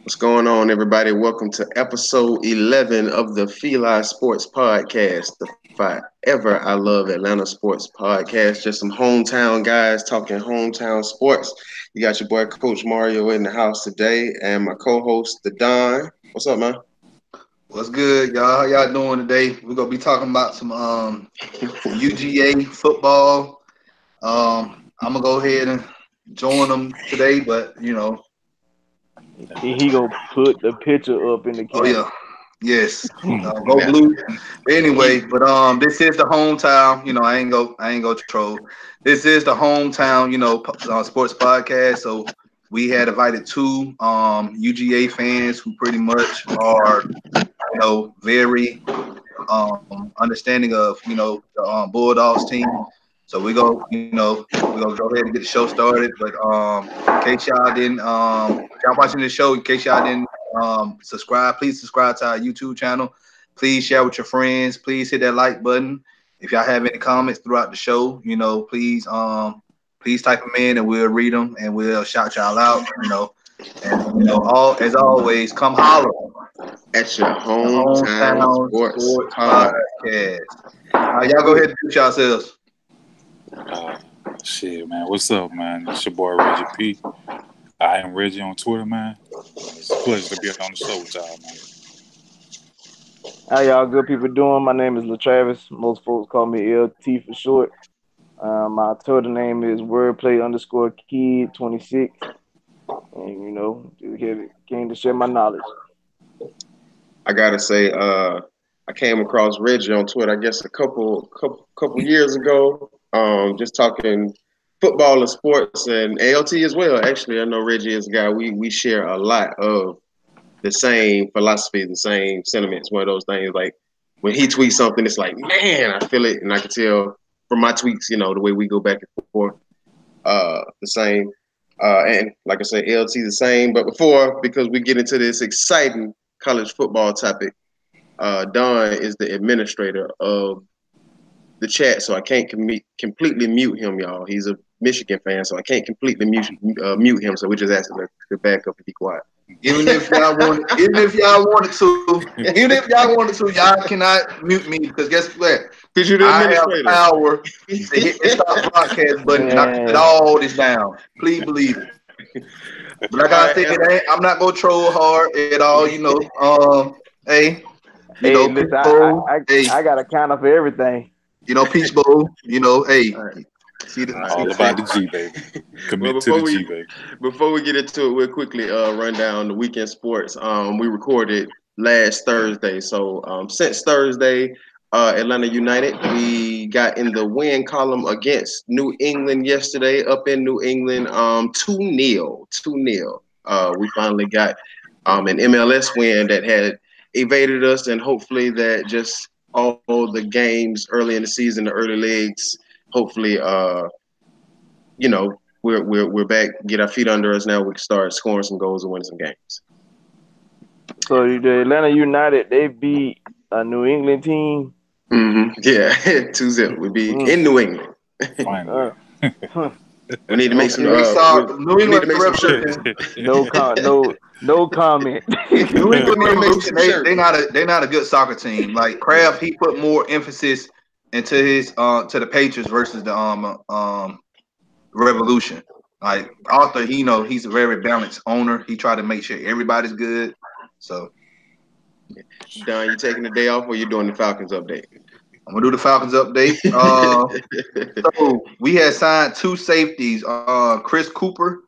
What's going on, everybody? Welcome to episode 11 of the FILA Sports Podcast, the Forever I Love Atlanta Sports Podcast. Just some hometown guys talking hometown sports. You got your boy Coach Mario in the house today, and my co-host, the Don. What's up, man? What's good, y'all? How y'all doing today? We're gonna be talking about some UGA football. I'm gonna go ahead and join them today, but He gonna put the picture up in the oh camera. yeah, yes, go blue. Anyway, but this is the hometown. I ain't go troll. This is the hometown. Sports podcast. So we had invited two UGA fans who pretty much are very understanding of the Bulldogs team. So we're gonna go ahead and get the show started. But in case y'all didn't y'all watching the show, in case y'all didn't subscribe, please subscribe to our YouTube channel. Please share with your friends. Please hit that like button. If y'all have any comments throughout the show, please type them in and we'll read them and we'll shout y'all out. And as always, come holler At your hometown sports podcast. Y'all go ahead and do yourselves. Shit, man. What's up, man? It's your boy Reggie P. I am Reggie on Twitter, man. It's a pleasure to be on the show with y'all, man. How y'all good people doing? My name is LaTravis. Most folks call me LT for short. My Twitter name is wordplay_kid26. And just came to share my knowledge. I gotta say, I came across Reggie on Twitter, I guess a couple years ago. Just talking football and sports, and ALT as well. Actually, I know Reggie is a guy we share a lot of the same philosophy, the same sentiments. One of those things, like when he tweets something, it's like, man, I feel it, and I can tell from my tweets, the way we go back and forth, the same. And like I said, LT the same. But before, because we get into this exciting college football topic, Don is the administrator of the chat, so I can't completely mute him, y'all. He's a Michigan fan, so I can't completely mute him. So we just asked him to back up and be quiet. Even if y'all wanted to, y'all cannot mute me because guess what? Because you're the I have administrator. power to hit the stop broadcast button and I can put all this down. Please believe it. But like I said, I'm not gonna troll hard at all. Hey, listen, I got a counter for everything. Peach Bowl. Hey. All about the G, baby. Commit to the G, baby. Before we get into it, we'll quickly run down the weekend sports. We recorded last Thursday. So since Thursday, Atlanta United, we got in the win column against New England yesterday, up in New England, 2-0. 2-0. We finally got an MLS win that had evaded us, and hopefully that just all the games early in the season, the early legs, hopefully, we're back, get our feet under us now. We can start scoring some goals and winning some games. So the Atlanta United, they beat a New England team. Mm-hmm. Yeah, 2-0. We be in New England. We need to make some. New England shirts. No comment. New England, they're not a good soccer team. Like Kraft, he put more emphasis into his to the Patriots versus the Revolution. Like Arthur, he's a very balanced owner. He tried to make sure everybody's good. So, Don, you taking the day off, or you doing the Falcons update? I'm gonna do the Falcons update. So we had signed two safeties, Chris Cooper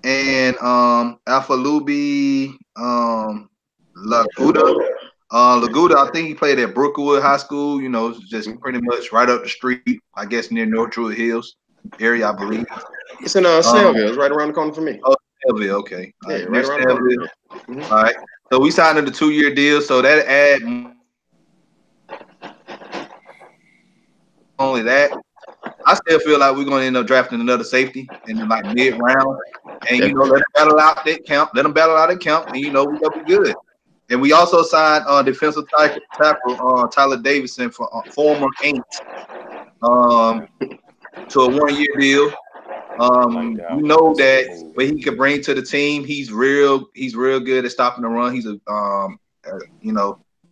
and Alpha Luby Laguda. Laguda, I think he played at Brookwood High School. Just pretty much right up the street, I guess near North Druid Hills area, I believe. It's in Selbyville. It's right around the corner for me. Oh, Selbyville, okay. Yeah, right around the corner. Mm-hmm. All right. So we signed a 2-year deal, so that add only that. I still feel like we're gonna end up drafting another safety in the mid round, and let them battle out that camp. And we're gonna be good. And we also signed defensive tackle Tyler Davidson for former Aints to a 1-year deal. You know that what he could bring to the team. He's real good at stopping the run. He's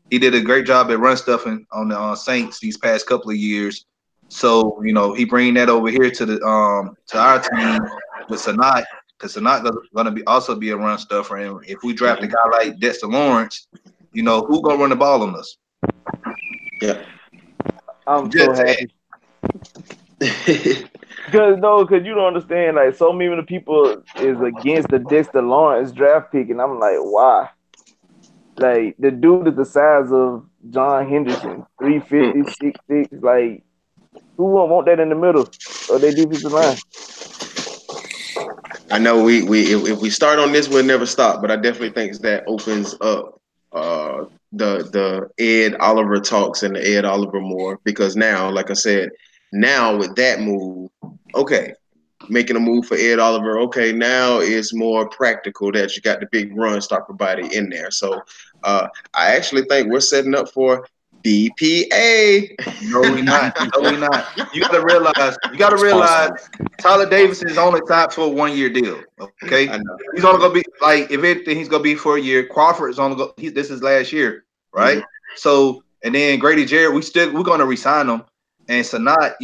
he did a great job at run stuffing on the Saints these past couple of years. So he bring that over here to the to our team with Sanat, because Sanat gonna be a run stuffer. And if we draft a guy like Dexter Lawrence, who gonna run the ball on us? Yeah, I'm so happy. Because you don't understand. Like, so many of the people is against the Dexter Lawrence draft pick, and I'm like, why? Like, the dude is the size of John Henderson, 350, 6'6". Like, who won't want that in the middle of their defensive line? I know if we start on this, we'll never stop. But I definitely think that opens up the Ed Oliver talks and the Ed Oliver more, because now, like I said, now with that move, okay, making a move for Ed Oliver, okay, now it's more practical that you got the big run stopper body in there. So I actually think we're setting up for BPA. No, we're not. No, we're not. You gotta realize Tyler Davis is only tied for a 1-year deal. Okay, he's only gonna be like, if anything, he's gonna be for a year. Crawford is only this is last year, right? So, and then Grady Jarrett, we're gonna resign him. And Sanat,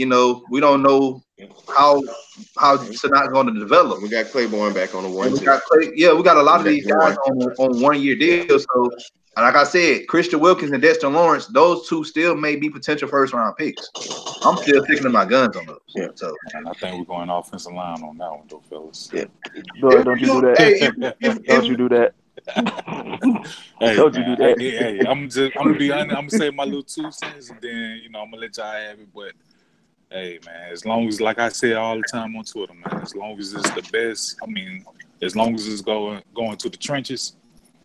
we don't know how Sanat's going to develop. We got Claiborne back on the 1-2. We got a lot of these guys on 1-year deals. So, like I said, Christian Wilkins and Dexter Lawrence, those two still may be potential first-round picks. I'm still sticking to my guns on those. Yeah. So, and I think we're going offensive line on that one, though, fellas. Yeah. Don't you do that? Don't you do that? Hey, don't man, you do that? Hey, I'm gonna be honest. I'm gonna say my little 2 cents, and then I'm gonna let y'all have it. But hey, man, as long as, like I say all the time on Twitter, man, as long as it's the best. I mean, as long as it's going to the trenches,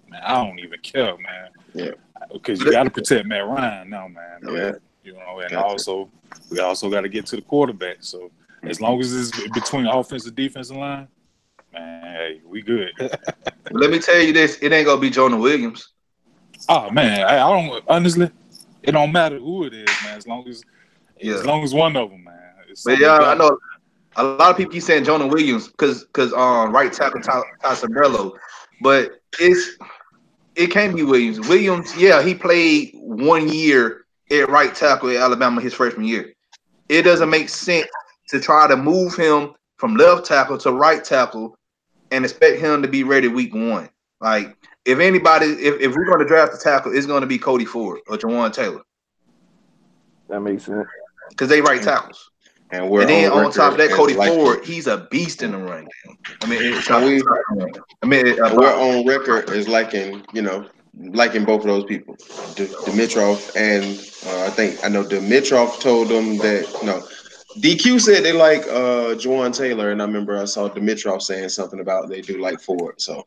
man, I don't even care, man. Yeah. Because you got to protect Matt Ryan now, man. Yeah. And also we also got to get to the quarterback. So as long as it's between offensive defensive line, man, hey, we good. Let me tell you this: it ain't gonna be Jonah Williams. Oh man, I don't, honestly. It don't matter who it is, man. As long as one of them, man. But I know a lot of people keep saying Jonah Williams because right tackle Ty Sombrello, but it can't be Williams. Williams, he played 1 year at right tackle at Alabama his freshman year. It doesn't make sense to try to move him from left tackle to right tackle and expect him to be ready week 1. Like, if anybody, if we're going to draft a tackle, it's going to be Cody Ford or Jawan Taylor. That makes sense. Because they right tackles. And then on top of that, Cody Ford, he's a beast in the run game. I mean, we're on record as liking both of those people, Dimitrov, and I know Dimitrov told them that DQ said they like Jawan Taylor, and I remember I saw Dimitrov saying something about they do like Ford. So,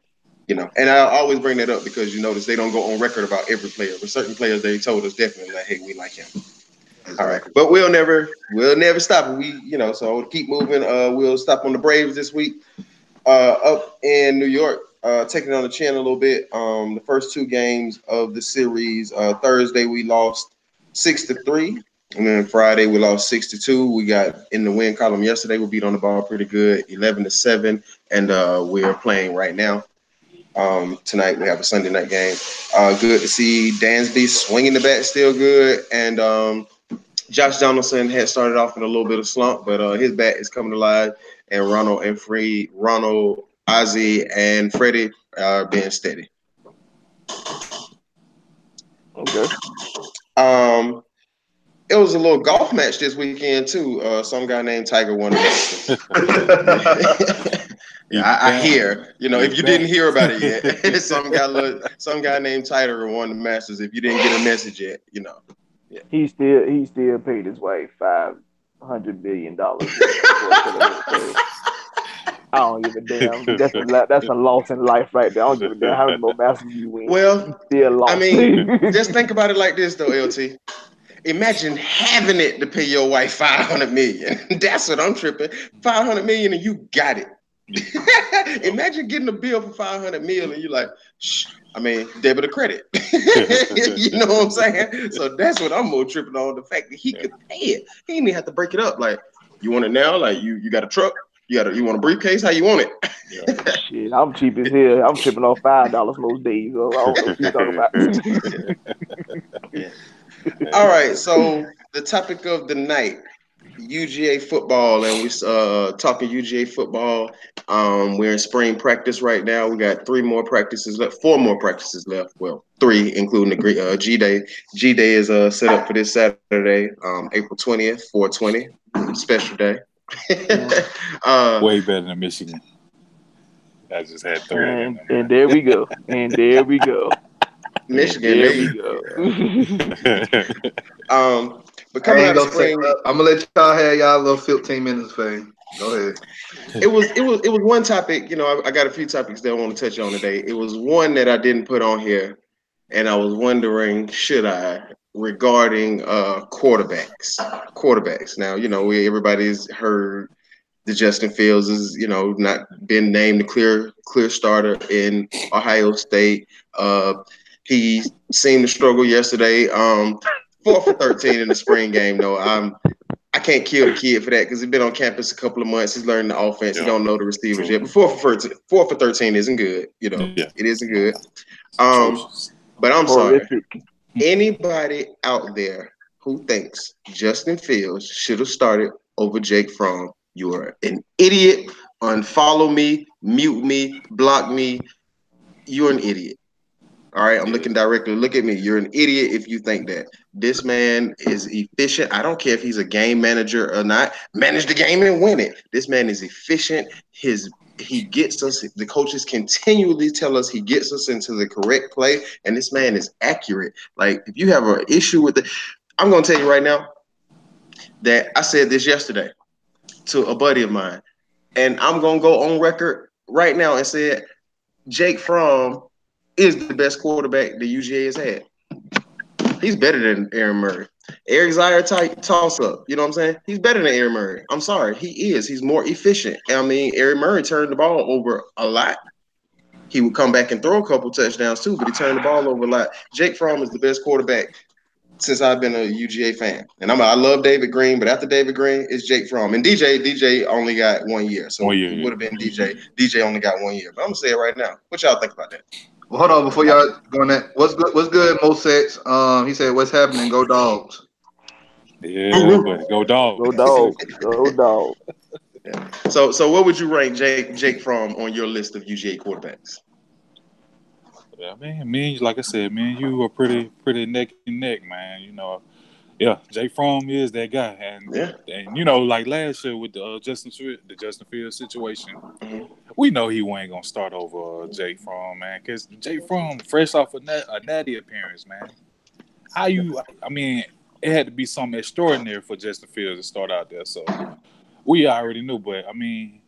and I always bring that up because you notice they don't go on record about every player, but certain players they told us definitely like, hey, we like him. All right, but we'll never stop. So keep moving. We'll stop on the Braves this week. Up in New York, taking on the chin a little bit. The first 2 games of the series. Thursday we lost 6-3, and then Friday we lost 6-2. We got in the win column yesterday. We beat on the ball pretty good, 11-7, and we're playing right now. Tonight we have a Sunday night game. Good to see Dansby swinging the bat still good, and Josh Donaldson had started off in a little bit of slump, but his bat is coming alive, and Ronald, Ozzie, and Freddie are being steady. Okay. It was a little golf match this weekend too. Some guy named Tiger won the Masters. I hear. If you didn't hear about it yet, some guy named Tiger won the Masters. If you didn't get a message yet, Yeah. He still paid his wife $500 million. I don't give a damn. That's a loss in life right there. I don't give a damn how many more Masters you win. Well, still lost. I mean, just think about it like this though, LT. Imagine having it to pay your wife $500 million. That's what I'm tripping. $500 million and you got it. Imagine getting a bill for $500 million and you're like, shh. I mean, debit or credit. You know what I'm saying? So that's what I'm more tripping on, the fact that he could pay it. He didn't even have to break it up. Like, you want it now? Like, you got a truck? You want a briefcase? How you want it? Yeah. Shit, I'm cheap as hell. I'm tripping off $5 most days. So I don't know what you talking about. All right. So the topic of the night, UGA football, and we talking UGA football. We're in spring practice right now. We got 4 more practices left. Well, 3, including the G Day. G Day is set up for this Saturday, April 20th, 420, special day. Way better than Michigan. I just had to throw that in there. And there we go. Michigan, there we go. But coming out of spring, I'm gonna let y'all have y'all little 15 minutes of fame. Go ahead. It was one topic. You know, I got a few topics that I want to touch on today. It was one that I didn't put on here, and I was wondering should I regarding quarterbacks. Quarterbacks. Now, you know, everybody's heard that Justin Fields is, you know, not been named the clear starter in Ohio State. He seemed to struggle yesterday. 4 for 13 in the spring game, though. I can't kill the kid for that because he's been on campus a couple of months. He's learning the offense. He don't know the receivers yet. But 4 for 13 isn't good. You know, it isn't good. But I'm sorry. Anybody out there who thinks Justin Fields should have started over Jake Fromm, you are an idiot. Unfollow me, mute me, block me. You're an idiot. All right, I'm looking directly. Look at me. You're an idiot if you think that. This man is efficient. I don't care if he's a game manager or not. Manage the game and win it. This man is efficient. He gets us. The coaches continually tell us he gets us into the correct play, and this man is accurate. Like, if you have an issue with it, I'm going to tell you right now that I said this yesterday to a buddy of mine, and I'm going to go on record right now and say Jake Fromm is the best quarterback the UGA has had. He's better than Aaron Murray. Eric Zaire toss-up. You know what I'm saying? He's better than Aaron Murray. I'm sorry. He is. He's more efficient. I mean, Aaron Murray turned the ball over a lot. He would come back and throw a couple touchdowns too, but he turned the ball over a lot. Jake Fromm is the best quarterback since I've been a UGA fan. And I love David Green, but after David Green, it's Jake Fromm. And DJ only got 1 year. So it would have been DJ. DJ only got 1 year. But I'm going to say it right now. What y'all think about that? Well, hold on before y'all go on that. What's good, Mo Sex? He said, "What's happening? Go Dogs." Yeah, but go Dogs. Go Dogs. Go Dogs. Yeah. So what would you rank Jake Fromm on your list of UGA quarterbacks? Yeah, man, like I said, man, you are pretty neck and neck, man. You know, yeah, Jake Fromm is that guy, and you know, like last year with the Justin Fields situation, we know he wasn't gonna start over Jake Fromm, man, because Jake Fromm, fresh off a natty appearance, man. I mean, it had to be something extraordinary for Justin Fields to start out there. So we already knew, but I mean,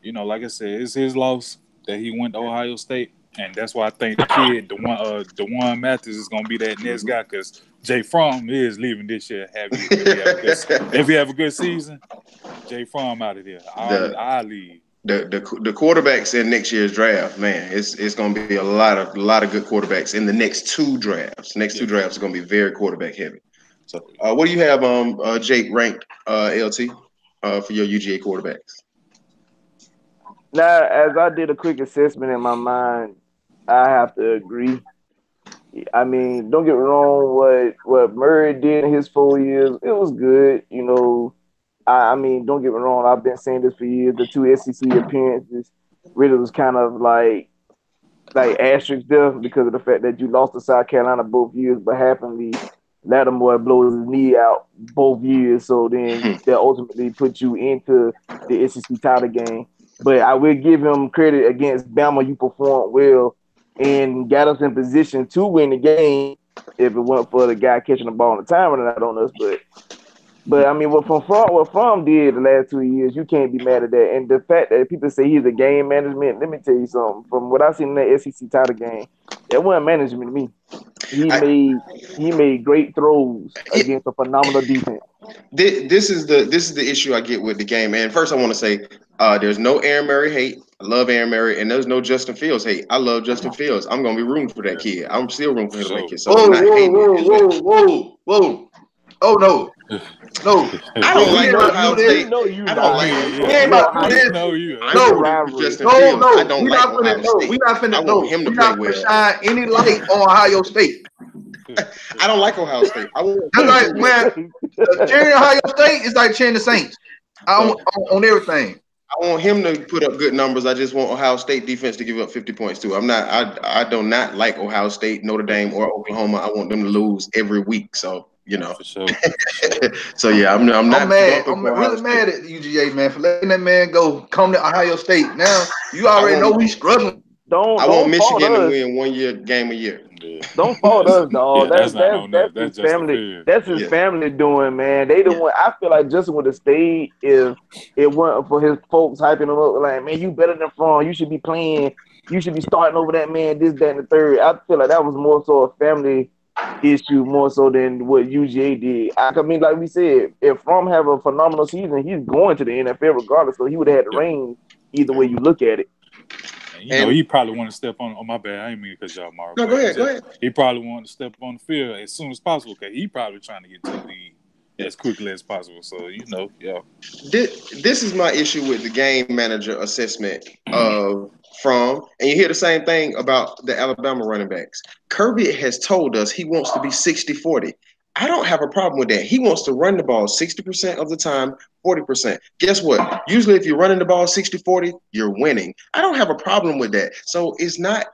you know, like I said, it's his loss that he went to Ohio State. And that's why I think the kid, DeJuan Mathis, is gonna be that next guy because Jay Fromm is leaving this year. If he have a good season, Jay Fromm out of there. I'll leave. The quarterbacks in next year's draft, man, it's gonna be a lot of good quarterbacks in the next 2 drafts. Two drafts are gonna be very quarterback heavy. So, what do you have Jake ranked LT for your UGA quarterbacks? Now, as I did a quick assessment in my mind, I have to agree. I mean, don't get me wrong, what Murray did in his 4 years, it was good. You know, I mean, don't get me wrong, I've been saying this for years. The 2 SEC appearances really was kind of like asterisk there because of the fact that you lost to South Carolina both years, but happenly Lattimore blows his knee out both years. So then that ultimately put you into the SEC title game. But I will give him credit against Bama. You performed well and got us in position to win the game if it weren't for the guy catching the ball on the timer and not on us. But I mean, what Fromm did the last 2 years, you can't be mad at that. And the fact that people say he's a game management, let me tell you something. From what I've seen in that SEC title game, that wasn't management to me. He made great throws against a phenomenal defense. This is the issue I get with the game, man. First, I want to say there's no Aaron Murray hate. I love Aaron Murray, and there's no Justin Fields hate. I love Justin Fields. I'm gonna be rooting for that kid. I'm still rooting for him to make it. So whoa! Oh no! No, I don't like Ohio State. No, you I not. don't like. We ain't about to do this. No, you. I'm No, rooting for Justin Fields. I don't like Ohio State. We not finna. I want him to play well. Shine any light on Ohio State. I don't like Ohio State. I want. That's like, man, cheering Ohio State is like cheering the Saints. On everything. I want him to put up good numbers. I just want Ohio State defense to give up 50 points too. I do not like Ohio State, Notre Dame, or Oklahoma. I want them to lose every week. So for sure. So yeah, I'm not. I'm mad. I'm really mad at the UGA, man, for letting that man go. Come to Ohio State. Now you already know he's struggling. I want Michigan to win 1 game a year. Yeah. Don't fault us, dog. Yeah, that's his family. That's his family doing, man. They don't want. I feel like Justin would have stayed if it weren't for his folks hyping him up. Like, man, you better than From. You should be playing. You should be starting over that man. This, that, and the third. I feel like that was more so a family issue, more so than what UGA did. I mean, like we said, if From have a phenomenal season, he's going to the NFL regardless. So he would have had the range either way you look at it. You know, he probably want to step on my bad. I ain't mean to cut y'all, Mark. No, go ahead. He probably want to step on the field as soon as possible because he probably trying to get to the league as quickly as possible. So, This is my issue with the game manager assessment of From, and you hear the same thing about the Alabama running backs. Kirby has told us he wants to be 60-40. I don't have a problem with that. He wants to run the ball 60% of the time, 40%. Guess what? Usually if you're running the ball 60-40, you're winning. I don't have a problem with that. So it's not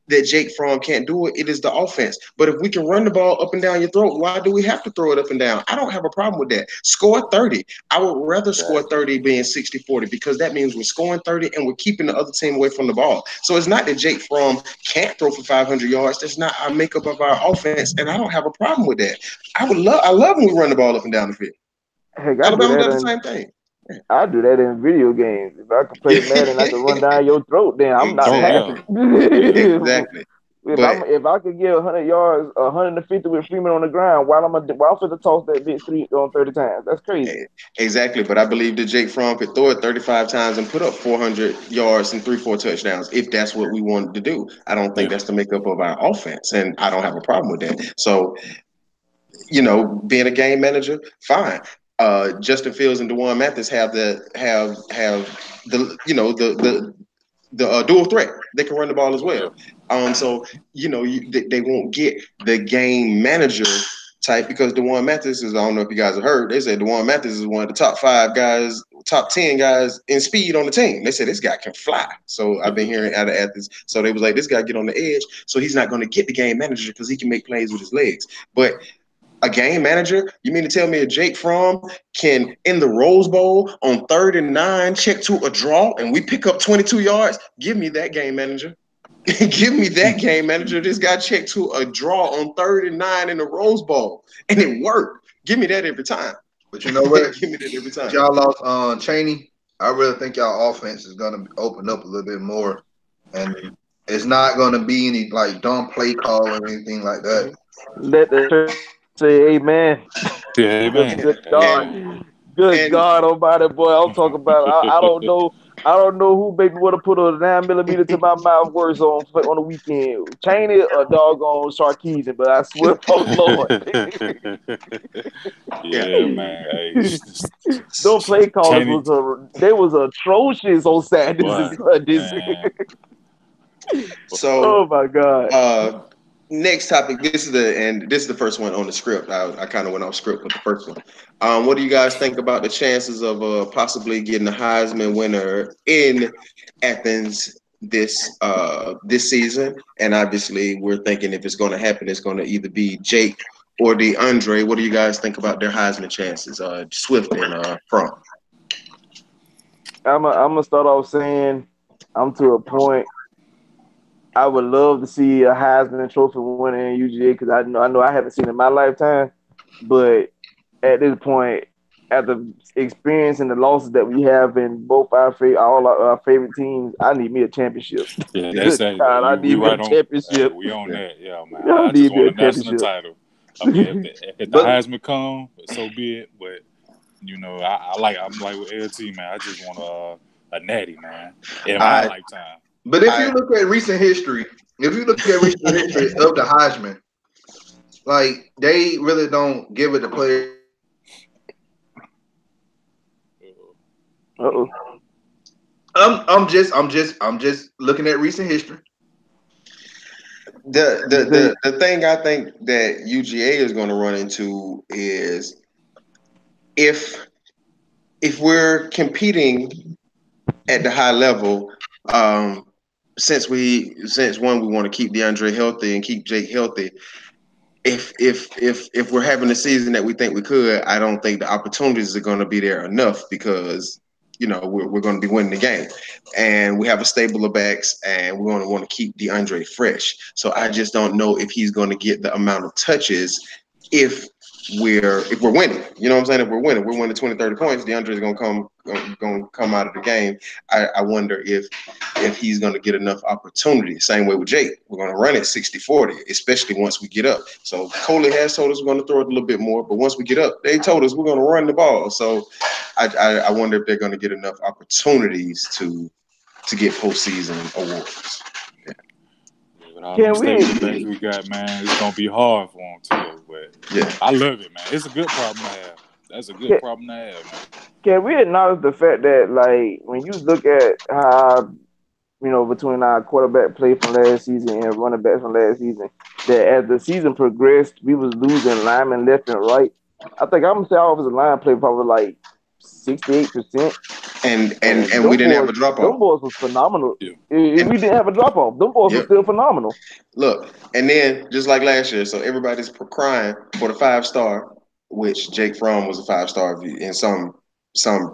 that Jake Fromm can't do it. It is the offense. But if we can run the ball up and down your throat, why do we have to throw it up and down? I don't have a problem with that. Score 30. I would rather score 30 being 60-40 because that means we're scoring 30 and we're keeping the other team away from the ball. So it's not that Jake Fromm can't throw for 500 yards. That's not our makeup of our offense, and I don't have a problem with that. I love when we run the ball up and down the field. Heck, Alabama does the same thing. I do that in video games. If I could play Madden, I could run down your throat. Then I'm not happy. Exactly. If I could get 100 yards, 150 with Freeman on the ground, while I'm finna toss that bitch 30 times. That's crazy. Exactly. But I believe that Jake Fromm could throw it 35 times and put up 400 yards and 3-4 touchdowns if that's what we wanted to do. I don't think that's the makeup of our offense, and I don't have a problem with that. So, being a game manager, fine. Justin Fields and DeJuan Mathis have the dual threat. They can run the ball as well. So they won't get the game manager type because DeJuan Mathis is. I don't know if you guys have heard. They said DeJuan Mathis is one of the top 5 guys, top 10 guys in speed on the team. They said this guy can fly. So I've been hearing out of Athens. So they was like, this guy get on the edge. So he's not going to get the game manager because he can make plays with his legs. But a game manager, you mean to tell me a Jake Fromm can, in the Rose Bowl on 3rd and 9, check to a draw and we pick up 22 yards? Give me that game manager. Give me that game manager. This guy checked to a draw on 3rd and 9 in the Rose Bowl, and it worked. Give me that every time. But you know what? Give me that every time. Y'all lost Chaney. I really think y'all offense is going to open up a little bit more, and it's not going to be any dumb play call or anything like that. Let the church say amen. Yeah, amen. Good God Almighty, boy! I'm talking about. I don't know. I don't know who baby would have put a 9mm to my mouth worse on the weekend. Chaney or doggone Sarkeesian, but I swear for the Lord. Yeah, man. Hey, those play callers was atrocious on Saturdays and Sundays. So, oh my God. Next topic. This is the first one on the script. I kind of went off script with the first one. What do you guys think about the chances of possibly getting a Heisman winner in Athens this season? And obviously, we're thinking if it's going to happen, it's going to either be Jake or DeAndre. What do you guys think about their Heisman chances? Swift and Fromm. I'm gonna start off saying I'm to a point. I would love to see a Heisman Trophy winner in UGA because I know I haven't seen it in my lifetime. But at this point, after experiencing the losses that we have in both all our favorite teams, I need me a championship. Yeah, that's it. I need me a championship. We on that, yeah, man. I just want a national title. I mean, if the Heisman come, so be it. But I'm like with LT, man. I just want a natty, man, in my lifetime. But if you look at recent history of the Heisman, they really don't give it to players Uh-oh. I'm just looking at recent history. The thing I think that UGA is going to run into is if we're competing at the high level, um, since one we want to keep DeAndre healthy and keep Jake healthy. If we're having the season that we think we could, I don't think the opportunities are going to be there enough because we're going to be winning the game, and we have a stable of backs, and we're going to want to keep DeAndre fresh. So I just don't know if he's going to get the amount of touches if we're winning. You know what I'm saying? If we're winning 20, 30 points, DeAndre's gonna come out of the game. I wonder if he's gonna get enough opportunity. Same way with Jake. We're gonna run it 60-40, especially once we get up. So Coley has told us we're gonna throw it a little bit more, but once we get up, they told us we're gonna run the ball. So I wonder if they're gonna get enough opportunities to get postseason awards. With all Can them we- stable backs we got, man, it's gonna be hard for them too. But Yeah. I love it, man. It's a good problem to have. That's a good problem to have, man. Can we acknowledge the fact that, like, when you look at how, between our quarterback play from last season and running backs from last season, that as the season progressed, we was losing linemen left and right. I think I'm gonna say our offensive line play probably like 68%. And we didn't have a drop off. Them boys was phenomenal. Yeah. If we didn't have a drop off, them boys were still phenomenal. Look, and then just like last year, so everybody's crying for the 5-star, which Jake Fromm was a 5-star in some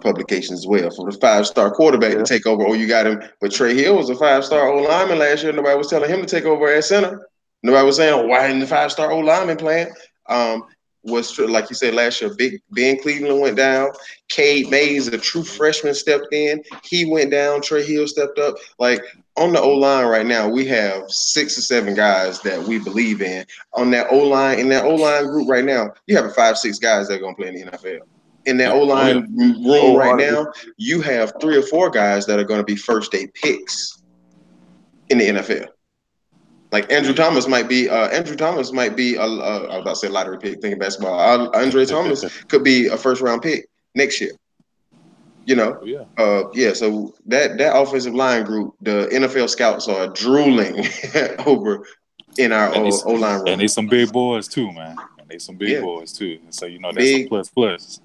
publications as well. For the 5-star quarterback to take over, you got him. But Trey Hill was a 5-star O lineman last year. Nobody was telling him to take over at center. Nobody was saying, why isn't the 5-star O lineman playing? Was like you said last year, Big Ben Cleveland went down. Cade Mays, a true freshman, stepped in. He went down. Trey Hill stepped up. Like on the O line right now, we have 6 or 7 guys that we believe in. On that O line, in that O line group right now, you have 5, 6 guys that are going to play in the NFL. In that O line room right now, you have 3 or 4 guys that are going to be first-day picks in the NFL. Like Andrew Thomas might be I was about to say lottery pick, thinking basketball. Andre Thomas could be a first-round pick next year. So that offensive line group, the NFL scouts are drooling over in our O-line room. And they some big boys too, man. And they some big boys too. And so that's a plus.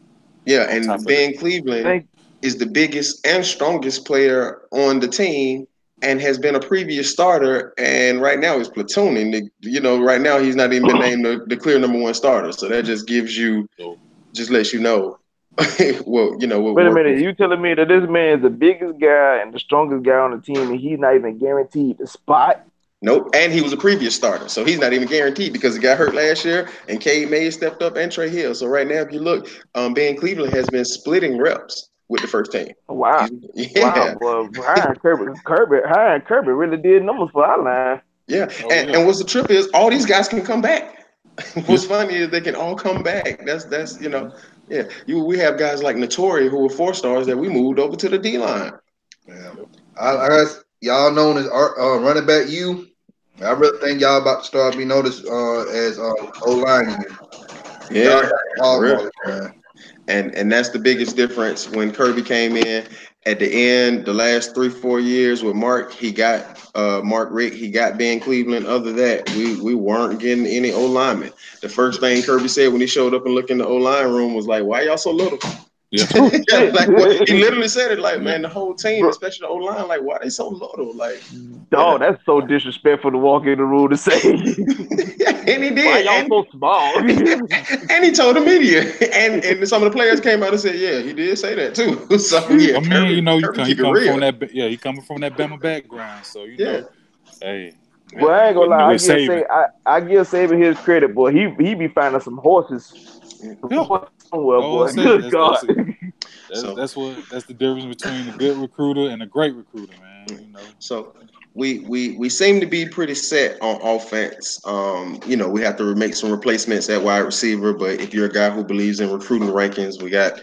Yeah, and Ben Cleveland is the biggest and strongest player on the team and has been a previous starter, and right now he's platooning. Right now he's not even been named the clear number 1 starter. So that just gives you, just lets you know. Well, Wait a minute, you telling me that this man is the biggest guy and the strongest guy on the team, and he's not even guaranteed the spot? Nope, and he was a previous starter, so he's not even guaranteed because he got hurt last year, and Cade Mays stepped up and Trey Hill. So right now, if you look, Ben Cleveland has been splitting reps with the first team. Wow. Wow, boy. Hiring Kirby really did numbers for our line. Yeah, and what's the trip is all these guys can come back. What's funny is they can all come back. That's we have guys like Notori who were 4-stars that we moved over to the D line. Yeah, I guess y'all known as running back U. I really think y'all about to start being noticed as O-line. Yeah, and that's the biggest difference. When Kirby came in at the end, the last 3-4 years with Mark, he got Mark Rick, he got Ben Cleveland. Other than that, we weren't getting any O-linemen. The first thing Kirby said when he showed up and looked in the O-line room was like, "Why y'all so little?" Yeah. He literally said it like, man, the whole team, especially the O-line, like, why they so little? Like, that's so disrespectful to walk in the room to say. And he did. Why y'all so small? And he told the media, and some of the players came out and said, yeah, he did say that too. So yeah, he coming from that. Yeah, he coming from that Bama background. So hey. Well, I ain't gonna lie. I give Saban his credit, boy. He be finding some horses. Somewhere, boy. Good God. That's the difference between a good recruiter and a great recruiter, man. So we seem to be pretty set on offense. We have to make some replacements at wide receiver, but if you're a guy who believes in recruiting rankings, we got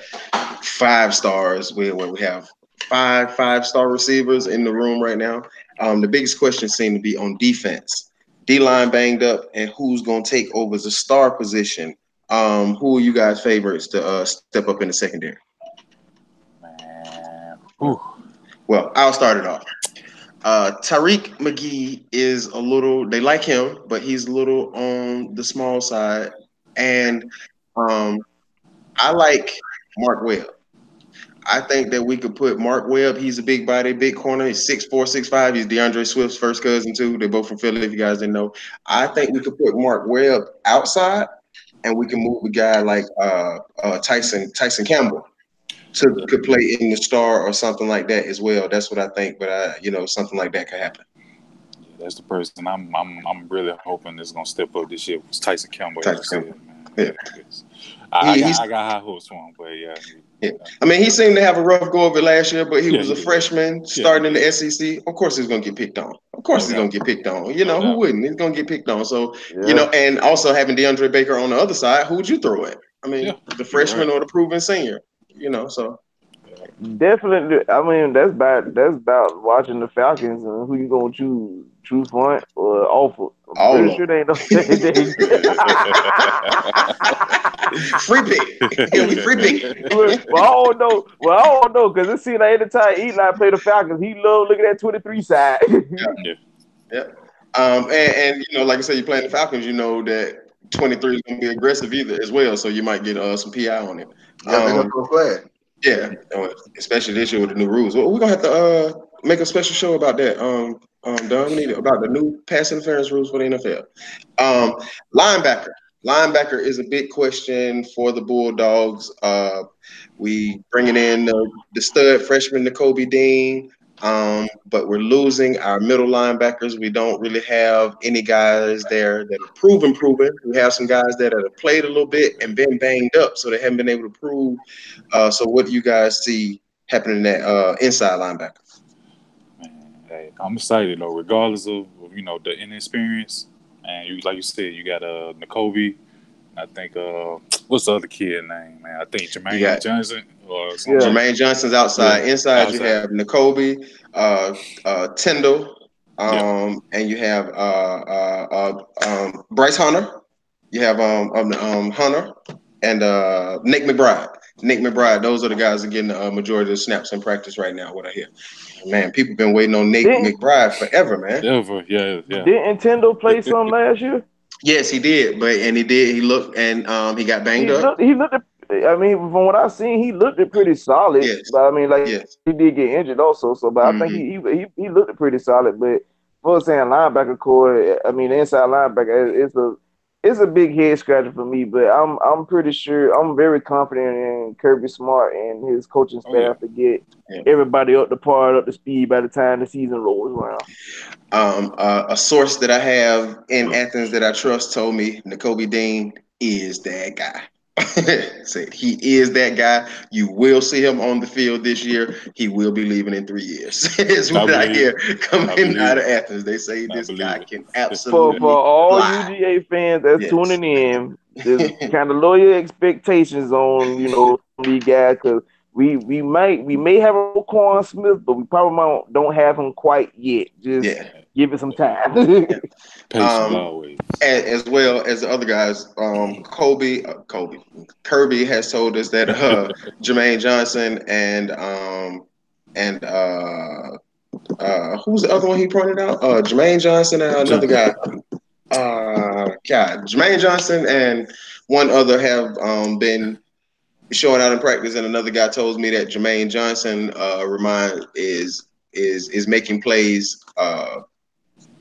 5 stars. We have 5-star receivers in the room right now. The biggest question seems to be on defense. D-line banged up, and who's going to take over as a star position? Who are you guys' favorites to step up in the secondary? Man, Well, I'll start it off. Tariq McGee is a little. They like him, but he's a little on the small side. And I like Mark Webb. I think that we could put Mark Webb. He's a big body, big corner. He's 6'4", 6'5". He's DeAndre Swift's first cousin too. They're both from Philly. If you guys didn't know, I think we could put Mark Webb outside, and we can move a guy like Tyson Campbell could play in the star or something like that as well. That's what I think. But something like that could happen. Yeah, that's the person I'm really hoping is gonna step up this year. Was Tyson Campbell? Yeah. I got high hopes for him, but yeah. I mean, he seemed to have a rough go of it last year, but he was a freshman starting in the SEC. Of course, he's going to get picked on. Who wouldn't? He's going to get picked on. So, and also having DeAndre Baker on the other side, who would you throw at? I mean, the freshman or the proven senior, so. Definitely. I mean, that's about watching the Falcons and who you going to choose, true front or awful. I'm pretty sure they ain't no free pick. Yeah, we free pick. Well, I don't know because it seems like every time Eli play the Falcons, he love looking at 23 side. Yeah. And like I said, you're playing the Falcons. You know that 23 is going to be aggressive as well, so you might get some PI on it. Yeah, they're going to throw a flag. Yeah, especially this year with the new rules. Well, we're gonna have to make a special show about that. Don, we need about the new pass interference rules for the NFL. Linebacker is a big question for the Bulldogs. We bringing in the stud freshman Nakobe Dean, but we're losing our middle linebackers. We don't really have any guys there that are proven. We have some guys that have played a little bit and been banged up, so they haven't been able to prove. So what do you guys see happening in that inside linebacker? Man, hey, I'm excited though, regardless of the inexperience. And like you said, you got Nakobe. I think what's the other kid name, man? I think Jermaine Johnson or something. Yeah. Jermaine Johnson's outside. Inside you have Nakobe, Tyndall, and you have Bryce Hunter. You have Hunter and Nick McBride. Those are the guys that getting the majority of the snaps in practice right now. What I hear, man, people been waiting on Nick McBride forever, man. Ever, yeah. Didn't Tyndall play some last year? Yes, he did, he looked and he got banged up. He looked. I mean, from what I've seen, he looked pretty solid. Yes. But I mean, he did get injured also. So, but I think he looked pretty solid. But for saying linebacker core, I mean, the inside linebacker, it's a big head scratcher for me. But I'm pretty sure, I'm very confident in Kirby Smart and his coaching staff to get everybody up to speed by the time the season rolls around. A source that I have in Athens that I trust told me Nakobe Dean is that guy. Said he is that guy. You will see him on the field this year. He will be leaving in 3 years. Is what I hear coming out of Athens. They say this guy can absolutely for all fly. UGA fans that's tuning in, just kind of lower your expectations on these guys because we may have a Roquan Smith, but we probably don't have him quite yet. Just give it some time. Patience always. As well as the other guys, Kirby has told us that Jermaine Johnson and who's the other one he pointed out? Jermaine Johnson and another guy. Jermaine Johnson and one other have been showing out in practice, and another guy told me that Jermaine Johnson is making plays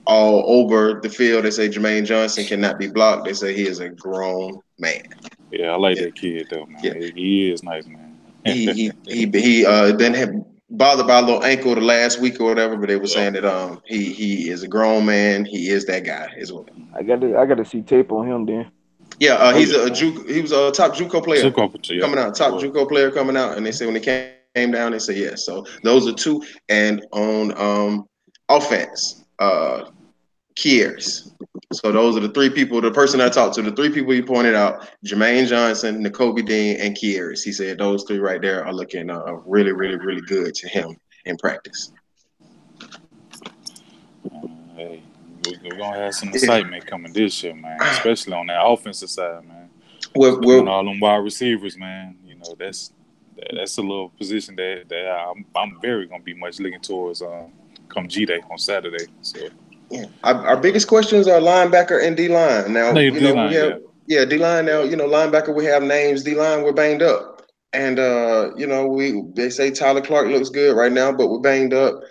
all over the field. They say Jermaine Johnson cannot be blocked. They say he is a grown man. Yeah, I like that kid though, man. Yeah. He is nice, man. he been bothered by a little ankle the last week or whatever, but they were saying that he is a grown man. He is that guy as well. I got to see tape on him then. Yeah, he was a top JUCO player coming out. Top JUCO player coming out, and they say when he came down, they say yes. So those are two, and on offense, Kiers. So those are the three people. The person I talked to, the three people he pointed out: Jermaine Johnson, Nakobe Dean, and Kiers. He said those three right there are looking really, really, really good to him in practice. Hey, we're gonna have some excitement coming this year, man. Especially on that offensive side, man. Well, all them wide receivers, man. That's that's a little position that I'm very gonna be much looking towards come G-Day on Saturday. So yeah, our biggest questions are linebacker and D line. Now no, you know D-line, we have D line now. You know linebacker we have names. D line we're banged up, and you know they say Tyler Clark looks good right now, but we're banged up.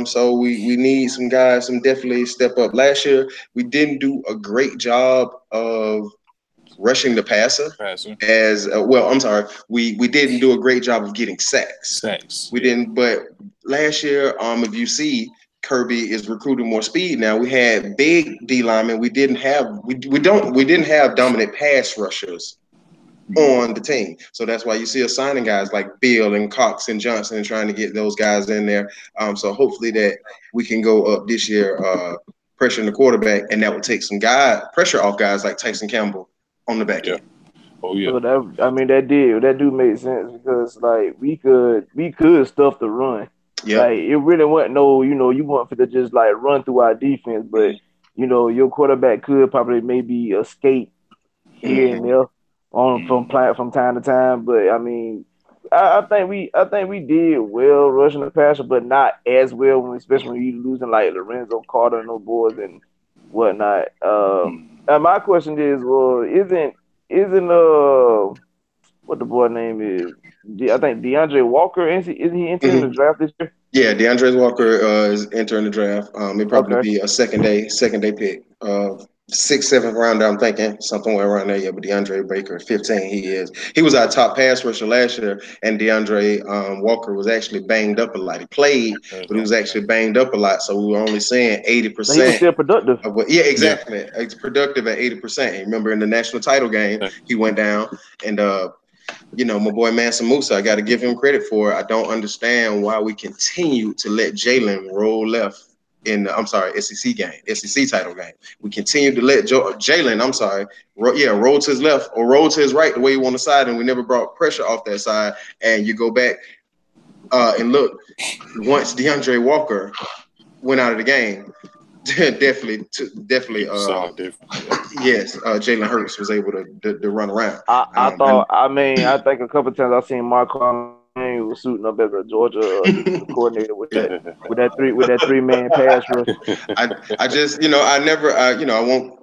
So we need some guys, some definitely step up. Last year we didn't do a great job of rushing the passer. As well, I'm sorry, we didn't do a great job of getting sacks. We didn't, but last year, if you see, Kirby is recruiting more speed now. We had big D linemen. We didn't have dominant pass rushers on the team. So that's why you see us signing guys like Bill and Cox and Johnson and trying to get those guys in there. So hopefully that we can go up this year, pressuring the quarterback, and that will take some pressure off guys like Tyson Campbell on the back end. Oh yeah. So that do make sense because like we could stuff the run. Yep. Like it really wasn't you want for to just like run through our defense, but your quarterback could probably maybe escape here and there from time to time. But I mean, I think we did well rushing the passer, but not as well especially when you losing like Lorenzo Carter and those boys and whatnot. And my question is, well, isn't what the boy name is? I think DeAndre Walker isn't he entering the draft this year? Yeah, DeAndre Walker is entering the draft. It'll probably be a second day pick. 6th, 7th rounder, I'm thinking something around there. Yeah, but DeAndre Baker, 15, he was our top pass rusher last year, and DeAndre Walker was actually banged up a lot. He played, but he was actually banged up a lot, so we were only saying 80%. But he was still productive. Yeah, exactly. Yeah. It's productive at 80%. Remember in the national title game, he went down, and my boy Mansa Musa, I got to give him credit for it. I don't understand why we continue to let Jalen roll left in the, SEC title game. We continue to let Jalen, roll to his left or roll to his right the way you want the side, and we never brought pressure off that side. And you go back and look, once DeAndre Walker went out of the game, definitely. Yes, Jalen Hurts was able to run around. I think a couple of times I've seen Mark Carman was suiting up as a Georgia defensive coordinator with that three-man pass rush. I just I won't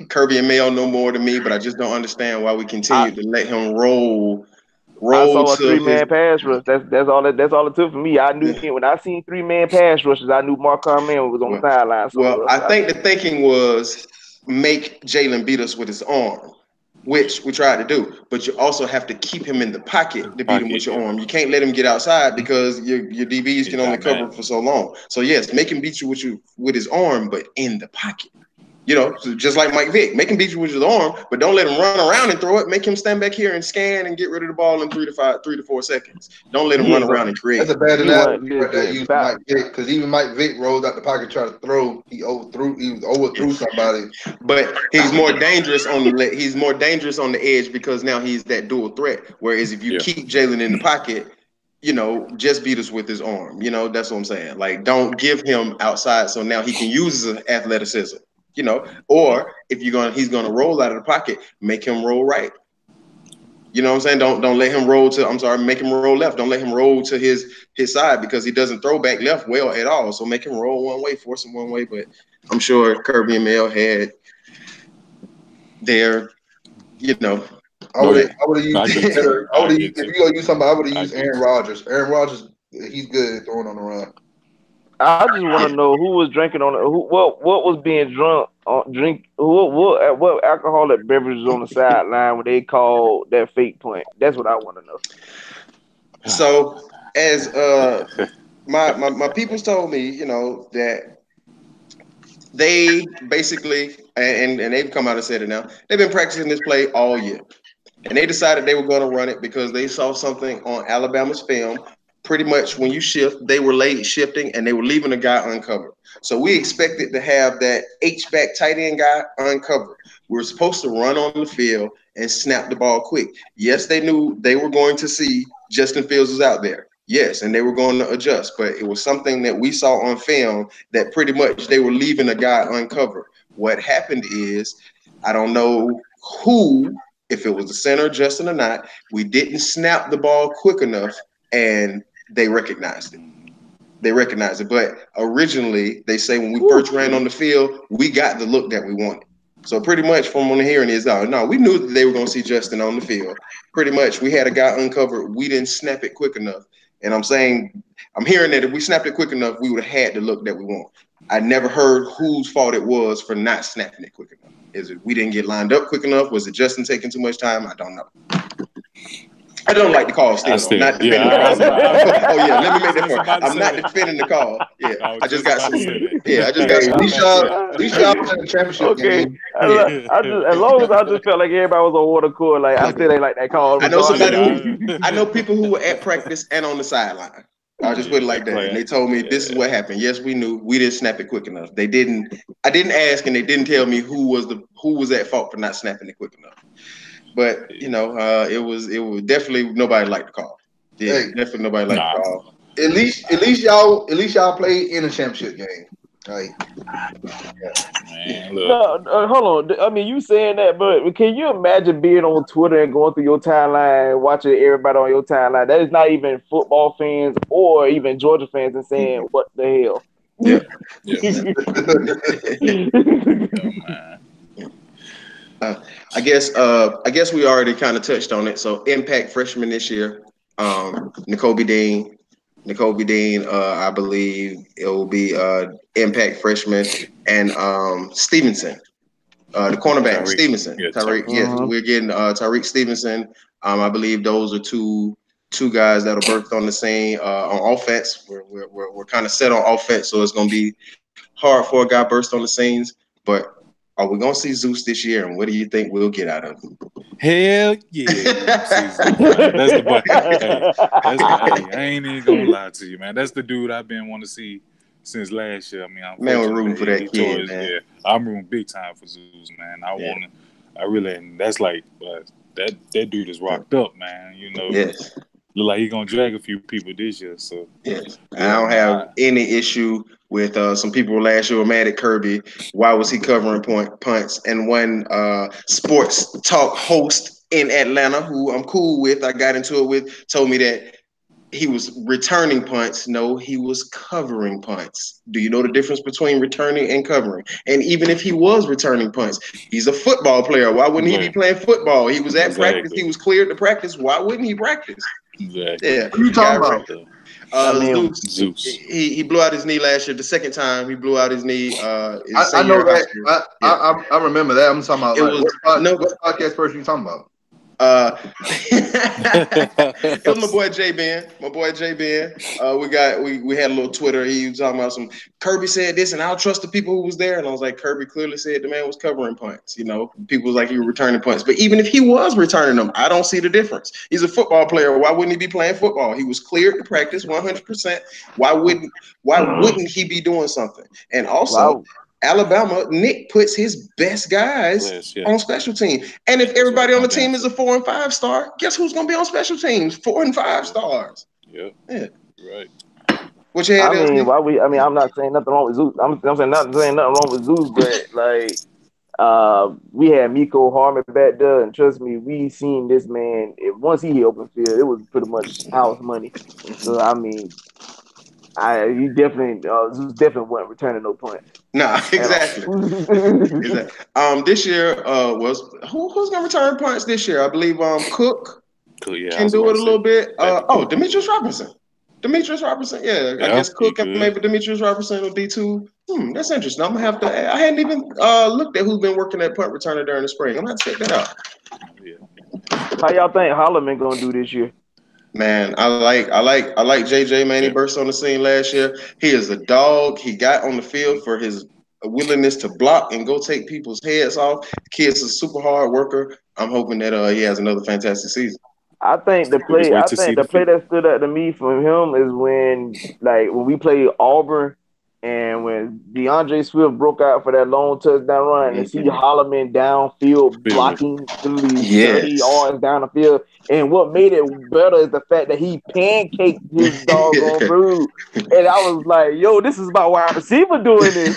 Kirby and Mayo know more than me, but I just don't understand why we continue to let him roll. I saw a three-man pass rush. That's all it took for me. I knew when I seen three-man pass rushes, I knew Mark Carman was on the sideline. So I think the thinking was make Jalen beat us with his arm, which we tried to do. But you also have to keep him in the pocket to beat him with your arm. You can't let him get outside because your DBs can only cover for so long. So yes, make him beat you with his arm, but in the pocket. So just like Mike Vick, make him beat you with his arm, but don't let him run around and throw it. Make him stand back here and scan and get rid of the ball in 3 to 4 seconds. Don't let him run around and create. That's a bad analogy right there. Use Mike Vick because even Mike Vick rolled out the pocket, tried to throw. He overthrew somebody. But he's more dangerous on the edge because now he's that dual threat. Whereas if you keep Jalen in the pocket, just beat us with his arm. That's what I'm saying. Like, don't give him outside so now he can use his athleticism. Or if he's gonna roll out of the pocket, make him roll right. You know what I'm saying? Don't let him roll make him roll left. Don't let him roll to his side because he doesn't throw back left well at all. So make him roll one way, force him one way. But I'm sure Kirby and Mel had their, I would have used if you're gonna use somebody, I would have used Aaron Rodgers. Aaron Rodgers, he's good at throwing on the run. I just want to know who was drinking what was being drunk what alcoholic beverages on the sideline when they called that fake punt. That's what I want to know. So as my peoples told me, that they basically and they've come out and said it now. They've been practicing this play all year, and they decided they were going to run it because they saw something on Alabama's film. Pretty much when you shift, they were late shifting and they were leaving a guy uncovered. So we expected to have that H-back tight end guy uncovered. We were supposed to run on the field and snap the ball quick. Yes, they knew they were going to see Justin Fields was out there. Yes, and they were going to adjust, but it was something that we saw on film that pretty much they were leaving a guy uncovered. What happened is, I don't know who if it was the center, Justin or not. We didn't snap the ball quick enough, and they recognized it. But originally, they say when we first ran on the field, we got the look that we wanted. So pretty much from on the hearing is, no, we knew that they were going to see Justin on the field. Pretty much, we had a guy uncovered. We didn't snap it quick enough. And I'm hearing that if we snapped it quick enough, we would have had the look that we want. I never heard whose fault it was for not snapping it quick enough. Is it we didn't get lined up quick enough? Was it Justin taking too much time? I don't know. I don't like the call still. Not defending the call. Oh yeah, let me make that point. I'm not defending the call. Yeah, I just got some. Yeah, I just got some. At least y'all playing the championship game. As long as I just felt like everybody was on water court, like I still ain't like that call. I know people who were at practice and on the sideline. I'll just put it like that. And they told me this is what happened. Yes, we knew. We didn't snap it quick enough. I didn't ask, and they didn't tell me who was at fault for not snapping it quick enough. But it was definitely nobody liked the call. Yeah, definitely nobody liked the call. At least y'all played in a championship game. Right. Man, look. No, hold on. I mean, you saying that, but can you imagine being on Twitter and going through your timeline, watching everybody on your timeline that is not even football fans or even Georgia fans and saying, "What the hell?" Yeah. I guess we already kind of touched on it. So impact freshman this year, Nakobe Dean. I believe it will be impact freshman and Stevenson, the cornerback Stevenson. Tyreek. Yes, we're getting Tyreek Stevenson. I believe those are two guys that'll birth on the scene on offense. We're kind of set on offense, so it's going to be hard for a guy burst on the scenes, but. Are we gonna see Zeus this year, and what do you think we'll get out of him? Hell yeah! That's the boy. Hey, I ain't even gonna lie to you, man. That's the dude I've been wanting to see since last year. I mean, we're rooting for that kid, man. Yeah, I'm rooting big time for Zeus, man. That's like, that dude is rocked up, man. Yes. Look like he's gonna drag a few people this year. So yes, I don't have any issue with some people last year were mad at Kirby. Why was he covering punts? And one sports talk host in Atlanta, who I'm cool with, I got into it with, told me that he was returning punts. No, he was covering punts. Do you know the difference between returning and covering? And even if he was returning punts, he's a football player. Why wouldn't he be playing football? He was at practice. He was cleared to practice. Why wouldn't he practice? Exactly. Yeah. What are you talking about? Zeus. He blew out his knee last year. The second time he blew out his knee. I know that. I remember that. I'm talking about. What podcast person you talking about? It was my boy J Ben. We had a little Twitter. He was talking about some Kirby said this, and I'll trust the people who was there. And I was like, Kirby clearly said the man was covering punts. People was like he was returning punts. But even if he was returning them, I don't see the difference. He's a football player. Why wouldn't he be playing football? He was cleared to practice 100%. Why wouldn't he be doing something? And also. Alabama, Nick puts his best guys on special team. And if everybody on the team is a 4 and 5 star, guess who's going to be on special teams? 4 and 5 stars. Yeah. Right. What you had? I'm not saying nothing wrong with Zeus. I'm saying nothing wrong with Zeus, but we had Miko Harmon back there, and trust me, we seen this man. Once he hit open field, it was pretty much house money. So I mean. He definitely wasn't returning no punts. Nah, exactly. This year who's gonna return punts this year? I believe Cook can do it a little bit. Demetrius Robinson. Yeah, I guess Cook and maybe Demetrius Robinson will be too. That's interesting. I'm gonna have to. I hadn't even looked at who's been working at punt returner during the spring. I'm gonna have to check that out. How y'all think Holla gonna do this year? Man, I like JJ, man. He burst on the scene last year. He is a dog. He got on the field for his willingness to block and go take people's heads off. The kid's a super hard worker. I'm hoping that he has another fantastic season. I think the play that stood out to me from him is when we played Auburn and when DeAndre Swift broke out for that long touchdown run and see Holloman downfield blocking 30 yards down the field. And what made it better is the fact that he pancaked his doggone brood. And I was like, yo, this is my wide receiver doing this.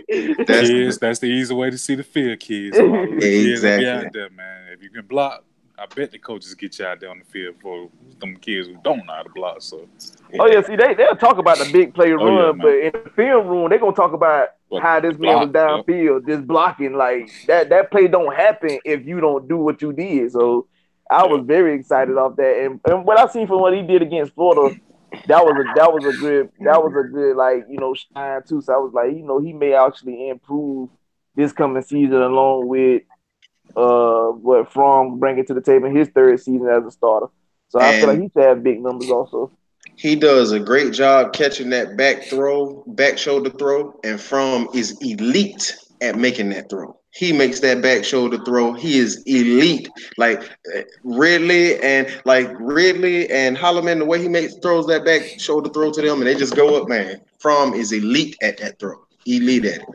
Exactly. That's the easy way to see the field, kids. Exactly. Out there, man. if you can block, I bet the coaches get you out there on the field for them kids who don't know how to block. So, oh yeah, see they'll talk about the big play run, but man. in the film room they're gonna talk about how this man was downfield, just blocking. Like that play don't happen if you don't do what you did. So I was very excited off that, and what I seen from what he did against Florida, that was a good like shine too. So I was like, he may actually improve this coming season along with what Fromm bringing to the table in his third season as a starter. So I feel like he should have big numbers also. He does a great job catching that back shoulder throw, and Fromm is elite at making that throw. He makes that back shoulder throw. He is elite. Like Ridley and Holloman, the way he throws that back shoulder throw to them, and they just go up, man. Fromm is elite at that throw. Elite at it.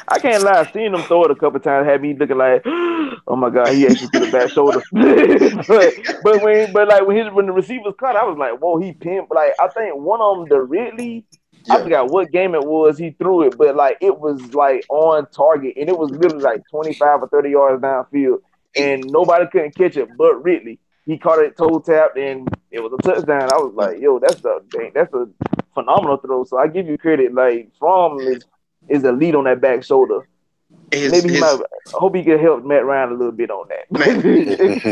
I can't lie, seeing him throw it a couple times had me looking like, oh my god, he actually threw the back shoulder. but when the receivers caught, I was like, whoa, he pinned. Like I think one of them, the Ridley, I forgot what game it was. He threw it, but like it was like on target, and it was literally like 25 or 30 yards downfield, and nobody couldn't catch it but Ridley. He caught it toe tapped, and it was a touchdown. I was like, yo, that's a phenomenal throw. So I give you credit. Like Fromm is a lead on that back shoulder. I hope he can help Matt Ryan a little bit on that.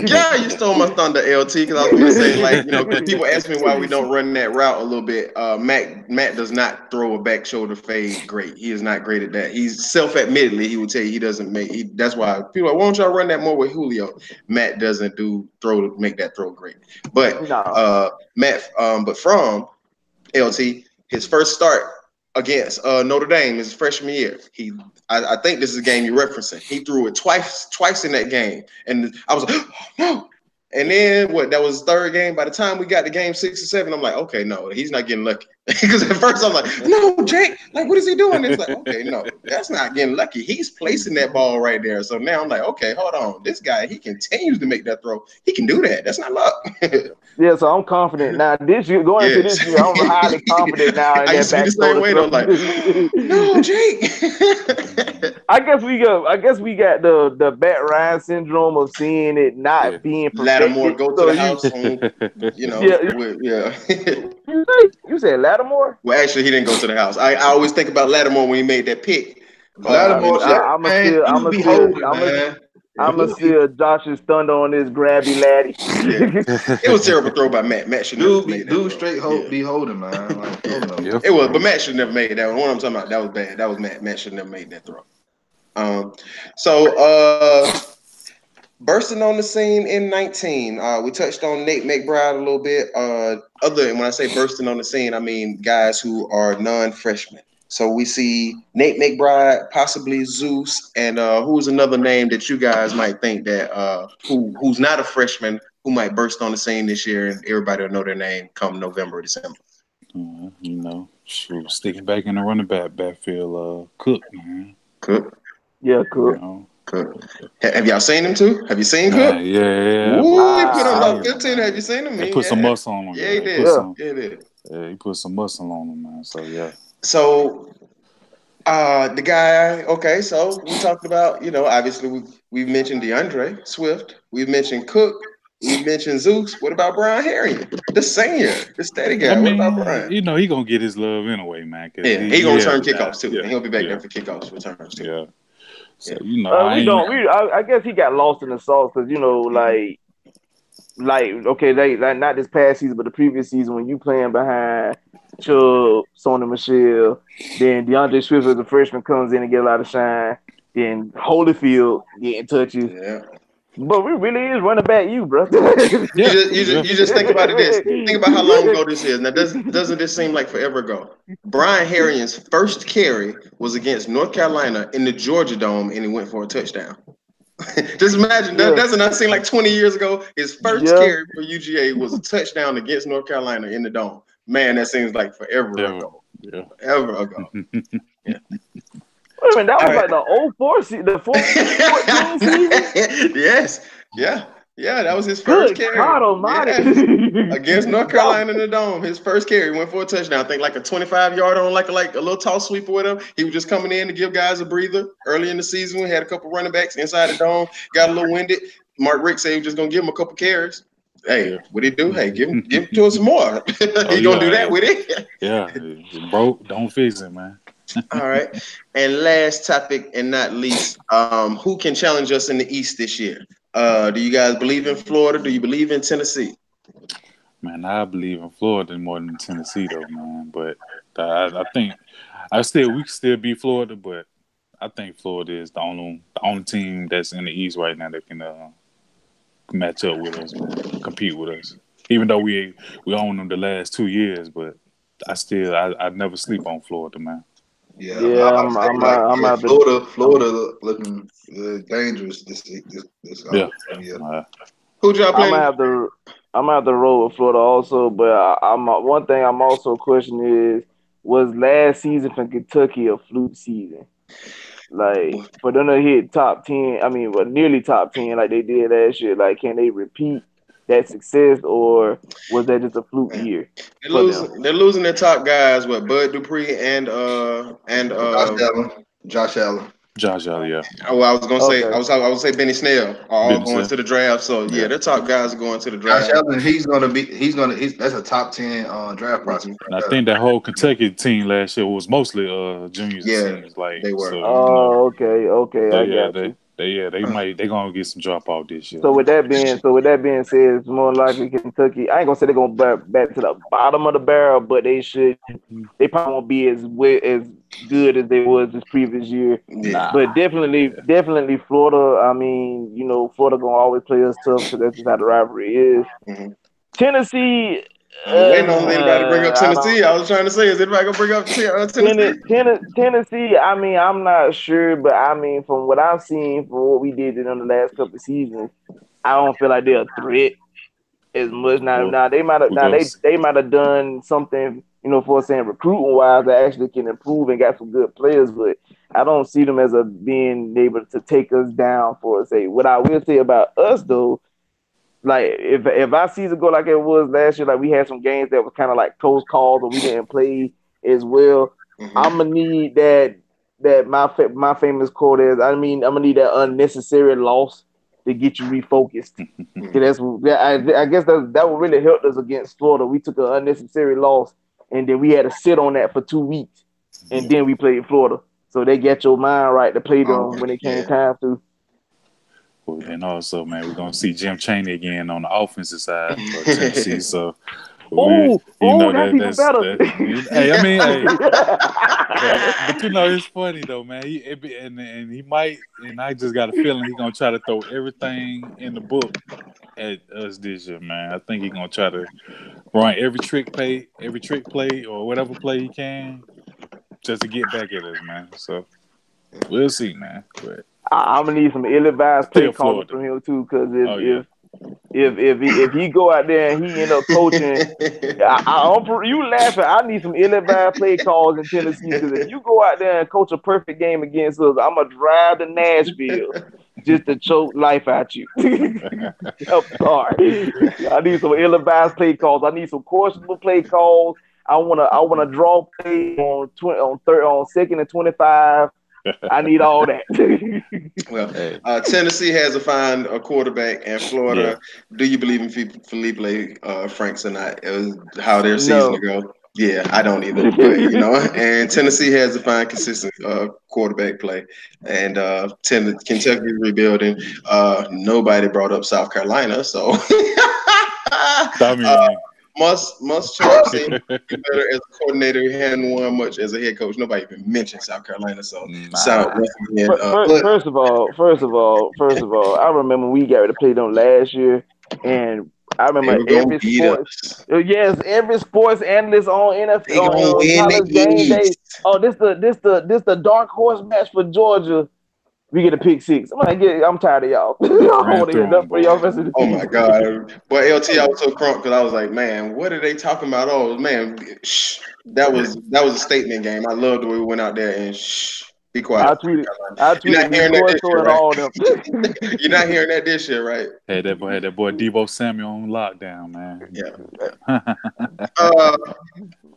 Yeah, you stole my thunder, LT, because I was going to say, people ask me why we don't run that route a little bit. Matt does not throw a back shoulder fade great. He is not great at that. He's self-admittedly, he would tell you he doesn't make. That's why people are like, why don't y'all run that more with Julio? Matt doesn't make that throw great. But but from LT, his first start against Notre Dame his freshman year. I think this is the game you're referencing. He threw it twice in that game. And I was like, oh, no. And then that was his third game. By the time we got to game 6 or 7, I'm like, okay, no, he's not getting lucky. Because at first I'm like, no, Jake, like, what is he doing? It's like, okay, no, that's not getting lucky. He's placing that ball right there. So now I'm like, okay, hold on. This guy, he continues to make that throw. He can do that. That's not luck. Yeah, so I'm confident now. This year, going into this year, I'm highly confident now in that back shoulder. I'm like, no, Jake. I guess we got the Matt Ryan syndrome of seeing it not being perfected. Lattimore go to the house, You said Lattimore? Well, actually, he didn't go to the house. I always think about Lattimore when he made that pick. Lattimore, I'm gonna steal Josh's thunder on this grabby laddie. It was a terrible throw by Matt. Matt should never made that. Dude, straight be holding, man. Like, It was, but Matt should never made that one. What I'm talking about, that was bad. That was Matt. Matt should never made that throw. Bursting on the scene in 19. We touched on Nate McBride a little bit. When I say bursting on the scene, I mean guys who are non-freshmen. So we see Nate McBride, possibly Zeus, and who's another name that you guys might think that who's not a freshman who might burst on the scene this year, and everybody will know their name come November or December. Sticking back in the running backfield, Cook, man. Cook. Yeah, Cook. Cook. Have y'all seen him too? Have you seen Cook? Yeah. Ooh, he put on about 15. Have you seen him? He put some muscle on him. Yeah, he did. He did. Yeah, he put some muscle on him, man. So yeah. So the guy. Okay, so we talked about, obviously we mentioned DeAndre Swift. We've mentioned Cook. We mentioned Zeus. What about Brian Harrion, the senior, the steady guy? What about Brian? He gonna get his love anyway, man. He gonna return kickoffs too. And he'll be back there for kickoffs returns too. Yeah. So I guess he got lost in the sauce because not this past season, but the previous season when you playing behind Chubb, Sony Michel, then DeAndre Swift as a freshman comes in and get a lot of shine, then Holyfield getting touches. Yeah. But we really is running back you, bro. You just think about it. Think about how long ago this is. Now, doesn't this seem like forever ago? Brian Harrion's first carry was against North Carolina in the Georgia Dome, and he went for a touchdown. Just imagine that. Doesn't that seem like 20 years ago? His first carry for UGA was a touchdown against North Carolina in the Dome. Man, that seems like forever ago. Yeah. Forever ago. Yeah. That was like the 04 season, the 14 season. Yes. Yeah. Yeah, that was his first Good carry. God Almighty! Yeah. Against North Carolina in the Dome, his first carry went for a touchdown. I think like a 25-yard on like a little toss sweep or whatever. He was just coming in to give guys a breather. Early in the season, we had a couple running backs inside the dome. Got a little winded. Mark Richt said he was just gonna give him a couple carries. Hey, what did he do? Hey, give him to us some more. He gonna do that with it. Yeah, broke. Don't fix it, man. All right. And last topic, and not least, who can challenge us in the East this year? Do you guys believe in Florida? Do you believe in Tennessee? Man, I believe in Florida more than Tennessee, though, man. But I think we can still beat Florida, but I think Florida is the only team that's in the East right now that can match up with us, man, compete with us. Even though we own them the last 2 years, but I never sleep on Florida, man. Yeah, Florida looking dangerous this yeah. Who'd y'all play? I'm gonna have to roll with Florida also, but one thing I'm also questioning is, was last season for Kentucky a fluke season? Like, for them to hit top 10, nearly top 10 like they did last year, like, can they repeat that success, or was that just a fluke year? They're losing their top guys, Bud Dupree and Josh Allen. Yeah. Oh, I was gonna say I was say Benny Snell all going to the draft. So yeah, their top guys are going to the draft. Josh Allen, that's a top 10 draft prospect. And I think that whole Kentucky team last year was mostly juniors and seniors. Like they were. So, okay. I got you. They gonna get some drop off this year. So with that being said, it's more likely Kentucky. I ain't gonna say they're gonna back to the bottom of the barrel, but they probably won't be as good as they was this previous year. Nah. But definitely Florida. Florida gonna always play us tough because that's just how the rivalry is. Mm-hmm. Tennessee. I'm waiting on anybody to bring up Tennessee. I was trying to say, is anybody gonna bring up Tennessee? Tennessee. I'm not sure, but from what I've seen, from what we did in the last couple of seasons, I don't feel like they're a threat as much. Now they might have done something, for saying recruiting wise that actually can improve and got some good players, but I don't see them as being able to take us down for say. What I will say about us though, like if our season go like it was last year, like we had some games that was kind of like close calls or we didn't play as well. Mm-hmm. I'm gonna need that my famous quote is, I'm gonna need that unnecessary loss to get you refocused. I guess that would really help us against Florida. We took an unnecessary loss and then we had to sit on that for 2 weeks and then we played Florida. So they get your mind right to play them when it came time to. Well, then also, man, we're gonna see Jim Chaney again on the offensive side for Tennessee. So, that's even better. But it's funny though, man. He might, and I just got a feeling he's gonna try to throw everything in the book at us this year, man. I think he's gonna try to run every trick play, or whatever play he can, just to get back at us, man. So we'll see, man. But I'm gonna need some ill-advised play calling from him too, because if he go out there and he end up coaching, you laughing. I need some ill-advised play calls in Tennessee, because if you go out there and coach a perfect game against us, I'm gonna drive to Nashville just to choke life out you. I'm sorry. I need some ill-advised play calls. I need some questionable play calls. I wanna draw play on second and 25. I need all that. Well, Tennessee has a fine quarterback, and Florida. Yeah. Do you believe in Felipe Franks or not? It was how their season go. Yeah, I don't either. But and Tennessee has a fine, consistent quarterback play, and Kentucky rebuilding. Nobody brought up South Carolina, so. Must Charles say better as a coordinator. He hadn't won much as a head coach. Nobody even mentioned South Carolina. So first of all, I remember we got to play them last year, and I remember every sports analyst on NFL on College Game Day. Oh, this the dark horse match for Georgia. We get a pick 6. I'm tired of y'all. I don't want to hear nothing for y'all rest of the season. Oh my God. Boy, LT, I was so crunk because I was like, man, what are they talking about? Oh man, that was a statement game. I loved the way we went out there and Be quiet. I tweeted Corso and all them. You're not hearing that this year, right? Hey, that boy Debo Samuel on lockdown, man. Yeah.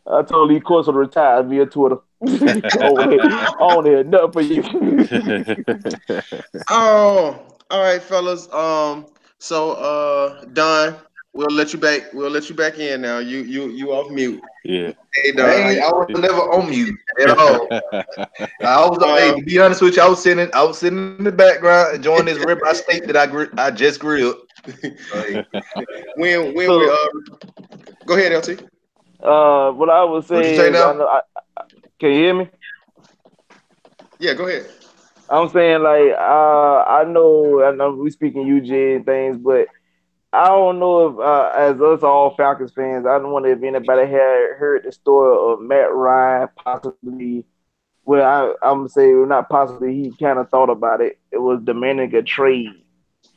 I told Lee Corso to retire via Twitter. I don't hear nothing for you. Oh, all right, fellas. So Don, we'll let you back. We'll let you back in now. You off mute. Yeah. Hey, Don, I was never on mute at all. To be honest with you, I was sitting in the background enjoying this ribeye steak that I just grilled. when we go ahead, LT. What I would say is, can you hear me? Yeah, go ahead. I'm saying, like, I know we speaking UGA and things, but I don't know if, as us all Falcons fans, I don't wonder if anybody had heard the story of Matt Ryan possibly. Well, I'm gonna say not possibly. He kind of thought about it. It was demanding a trade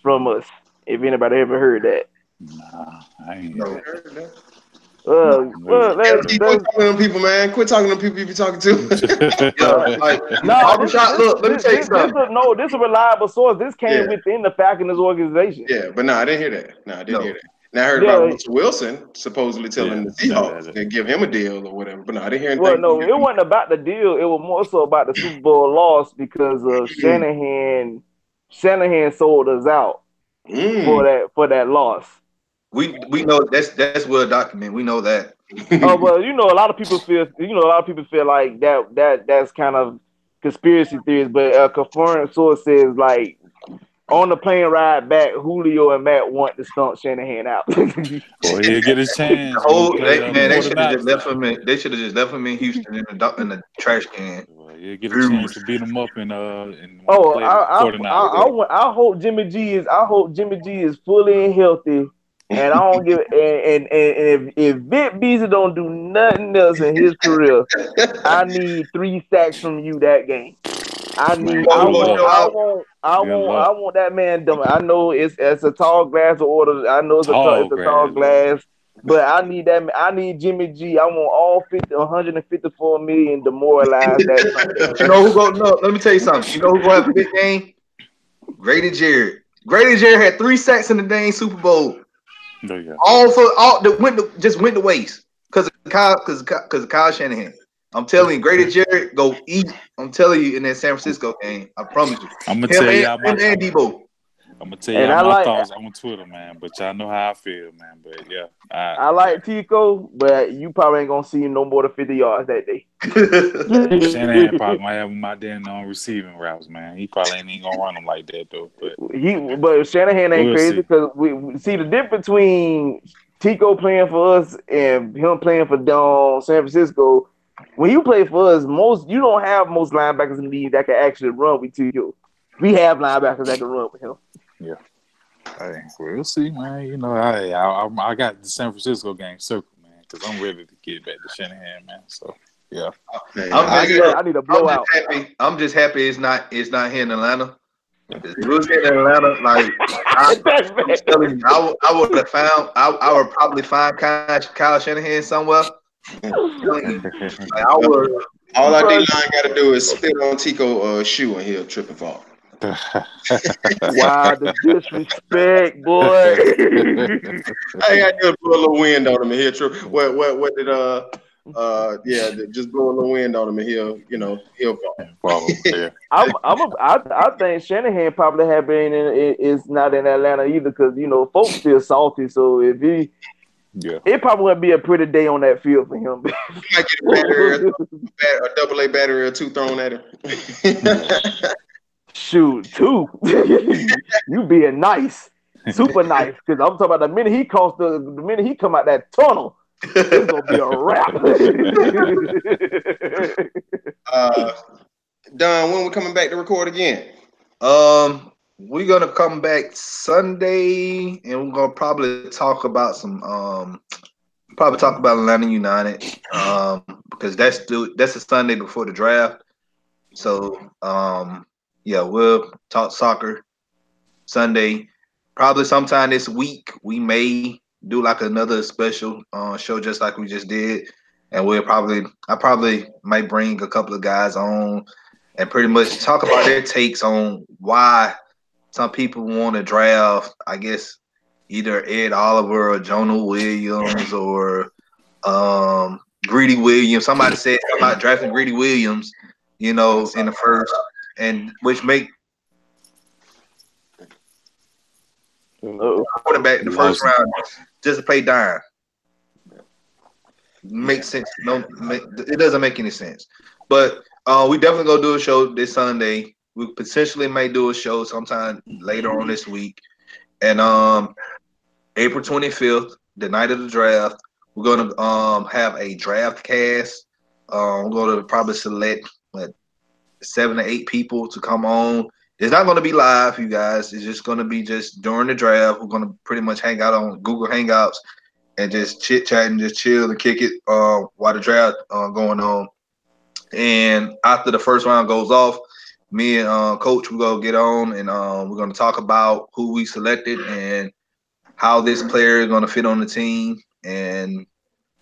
from us. If anybody ever heard that. Nah, I ain't heard that. Quit talking to them people, man. Quit talking to them people you be talking to. Look, let me tell you something. This is a reliable source. This came within the Falcons organization. Yeah, but I didn't hear that. No, I didn't hear that. Now I heard about Russell Wilson supposedly telling the Seahawks to give him a deal or whatever, but no, I didn't hear anything. Well, no, it wasn't about the deal. It was more so about the Super Bowl loss because of Shanahan. Shanahan sold us out for that loss. We know that's well documented. We know that. Well, a lot of people feel like that's kind of conspiracy theories, but a confirmed source says, like, on the plane ride back, Julio and Matt want to stump Shanahan out. Well, he'll get his chance. They should have just left him in. They should have just left him in Houston in the trash can. Well, he'll get a chance to beat him up I hope Jimmy G is fully and healthy. And I don't give and if Vic Beasley don't do nothing else in his career, I need 3 sacks from you that game. I want that man done. I know it's a tall glass of order. I know it's a tall glass, but I need that. I need Jimmy G. I want all 154 million demoralized that Sunday. You know who go? No, let me tell you something. You know who going to have a big game? Grady Jarrett. Grady Jarrett had 3 sacks in the dang Super Bowl. No, yeah. All that went to waste because of Kyle Shanahan. I'm telling you, Grady Jarrett go eat. I'm telling you, in that San Francisco game, I promise you. I'm gonna tell y'all my thoughts on Twitter, man. But y'all know how I feel, man. But yeah, I like Tico, but you probably ain't gonna see him no more than 50 yards that day. Shanahan probably might have him out there on receiving routes, man. He probably ain't even gonna run them like that though. But Shanahan ain't crazy because we see the difference between Tico playing for us and him playing for San Francisco. When you play for us, you don't have most linebackers in the league that can actually run with Tico. We have linebackers that can run with him. Yeah. Hey, we'll see, man. I got the San Francisco game circled, man, because I'm ready to get back to Shanahan, man. So yeah. I need a blowout. I'm just happy it's not here in Atlanta. If it was here in Atlanta, like I would have found. I would probably find Kyle Shanahan somewhere. All our D-line got to do is spit on Tico's shoe and he'll trip and fall. Wow, the disrespect, boy. I got to blow a little wind on him and he'll trip. What did just blow a little wind on him and he'll fall. I think Shanahan probably is not in Atlanta either because folks still salty. So if he. Yeah, it probably would be a pretty day on that field for him. He might get a battery, a double-A battery or 2 thrown at him. Shoot, 2. You being nice, super nice. Because I'm talking about the minute he come out that tunnel, it's gonna be a wrap. Don, when we coming back to record again? We're gonna come back Sunday, and we're gonna probably talk about Atlanta United, because that's a Sunday before the draft. So, we'll talk soccer Sunday. Probably sometime this week, we may do like another special show, just like we just did, and I probably might bring a couple of guys on and pretty much talk about their takes on why some people want to draft, I guess, either Ed Oliver or Jonah Williams or Greedy Williams. Somebody said about drafting Greedy Williams, in the first, and which make quarterback in the first round just to play dime. Makes sense. It doesn't make any sense. But we definitely gonna do a show this Sunday. We potentially may do a show sometime later on this week. And April 25th, the night of the draft, we're gonna have a draft cast. We're gonna probably select 7 to 8 people to come on. It's not gonna be live, you guys. It's just gonna be just during the draft. We're gonna pretty much hang out on Google Hangouts and just chit chat and just chill and kick it while the draft going on. And after the first round goes off, me and Coach we're gonna get on and we're gonna talk about who we selected and how this player is gonna fit on the team. And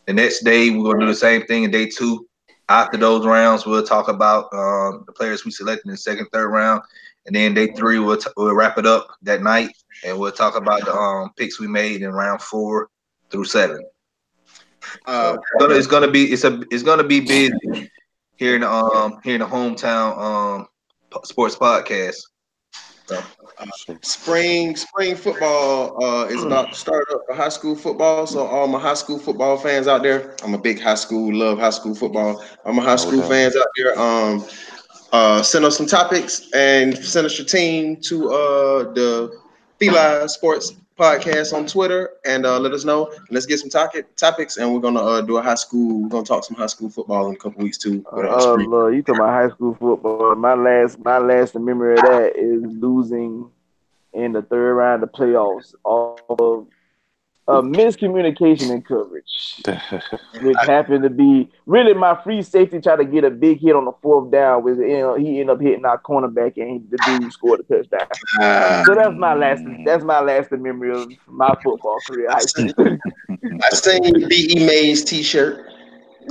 the next day we're gonna do the same thing in day 2. After those rounds, we'll talk about the players we selected in the second, third round, and then day 3 we'll wrap it up that night and we'll talk about the picks we made in round 4 through 7. It's gonna be busy here in the hometown sports podcast. So, spring football is about to start up for high school football. So all my high school football fans out there, I'm a big love high school football. All my high school fans out there, send us some topics and send us your team to the FILA Sports Podcast on Twitter and let us know. Let's get some topics, and we're gonna do a high school. We're gonna talk some high school football in a couple weeks too. Lord, you talking about high school football? My last memory of that is losing in the third round of the playoffs off of miscommunication and coverage, which happened to be really my free safety tried to get a big hit on the 4th down. With he ended up hitting our cornerback and the dude scored a touchdown. So that's my last memory of my football career. I seen B.E. Mays T-shirt.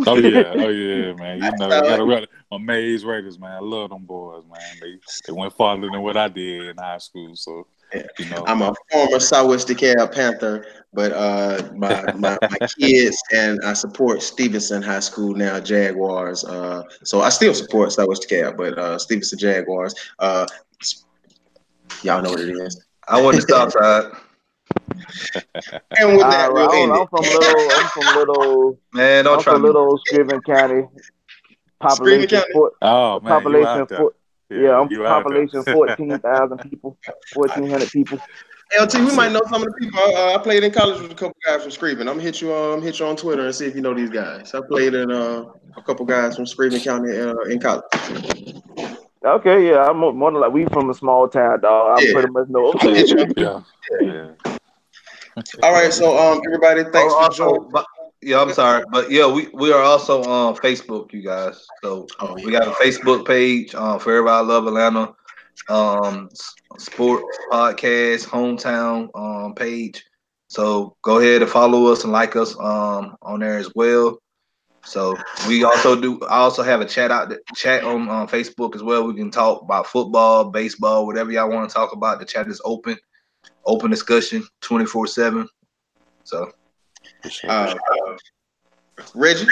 Oh yeah, man. You gotta run my Mays Raiders, man. I love them boys, man. They went farther than what I did in high school. So I'm a former Southwest DeKalb Panther, but my kids and I support Stevenson High School now, Jaguars. So I still support Southwest DeKalb, but Stevenson Jaguars. Y'all know what it is. I went to Southside. And with that, I'm from little man. Don't try little Scriven County. Population. Population 14,000 people, 1,400 people. LT, we might know some of the people. I played in college with a couple guys from Scriven. I'm gonna hit you on Twitter and see if you know these guys. I played in a couple guys from Scriven County in college. Okay, yeah, I'm more than like we from a small town, dog. I pretty much know. Yeah. All right, so everybody, thanks for joining. I'm sorry, but we are also on Facebook, you guys. So we got a Facebook page for everybody love Atlanta, sports podcast, hometown page. So go ahead and follow us and like us on there as well. So I also have a chat on Facebook as well. We can talk about football, baseball, whatever y'all want to talk about. The chat is open discussion 24/7. So Reggie,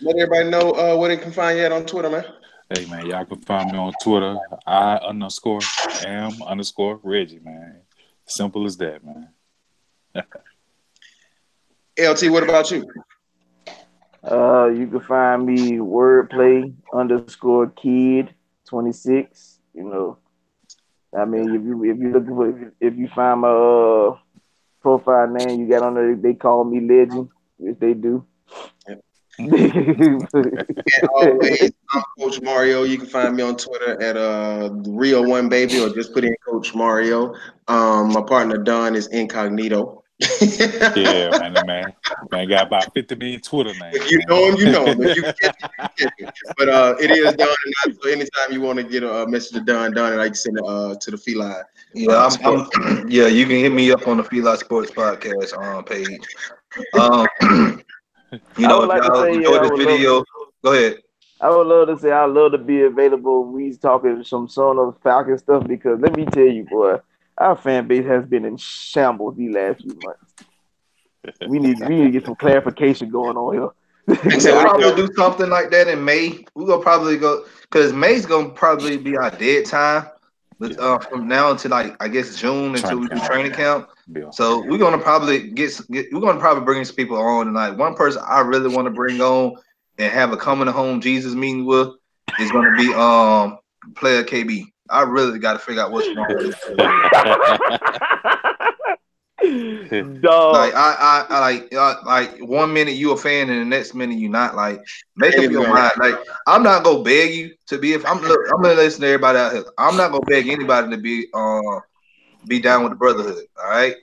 let everybody know where they can find you at on Twitter, man. Hey man, y'all can find me on Twitter. I_am_Reggie, man. Simple as that, man. LT, what about you? You can find me wordplay_kid26. I mean, if you find my profile name you got on there, they call me Legend, which they do. And always, I'm Coach Mario. You can find me on Twitter at Real One Baby, or just put in Coach Mario. My partner Don is Incognito. Yeah, man, got about 50 million Twitter names. If you know him, you know him. If you get him. But it is Don, so anytime you want to get a message to Don, and I can send it to the FILA. Yeah, you can hit me up on the FILA Sports Podcast page. If y'all enjoyed this video, go ahead. I would love to say I'd love to be available when we talking some sort of Falcon stuff because let me tell you, boy, our fan base has been in shambles these last few months. We need to get some clarification going on here. We'll probably do something like that in May. We're gonna probably go because May's gonna probably be our dead time. But from now until like I guess June until we do training camp. So we're gonna probably we're gonna probably bring some people on tonight. One person I really want to bring on and have a coming to home Jesus meeting with is gonna be player KB. I really got to figure out what's wrong with him. Dog. Like I like 1 minute you a fan and the next minute you not. Like make up your mind. Like I'm not gonna beg you to be. If I'm gonna listen to everybody out here. I'm not gonna beg anybody to be down with the brotherhood. All right.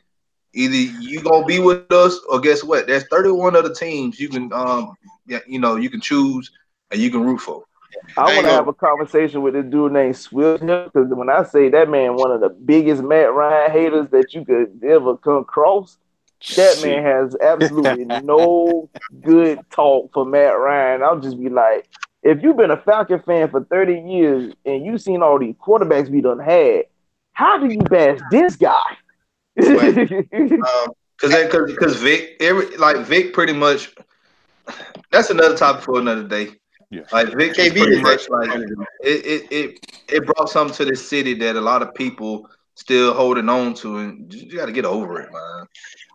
Either you gonna be with us or guess what? There's 31 other teams you can you can choose and you can root for. I want to have a conversation with this dude named Swift because when I say that man, one of the biggest Matt Ryan haters that you could ever come across, that man has absolutely no good talk for Matt Ryan. I'll just be like, if you've been a Falcon fan for 30 years and you've seen all these quarterbacks we done had, how do you bash this guy? Because Vic, Vic pretty much. That's another topic for another day. Yeah. Like Vic is pretty much like it brought something to this city that a lot of people still holding on to, and you got to get over it, man.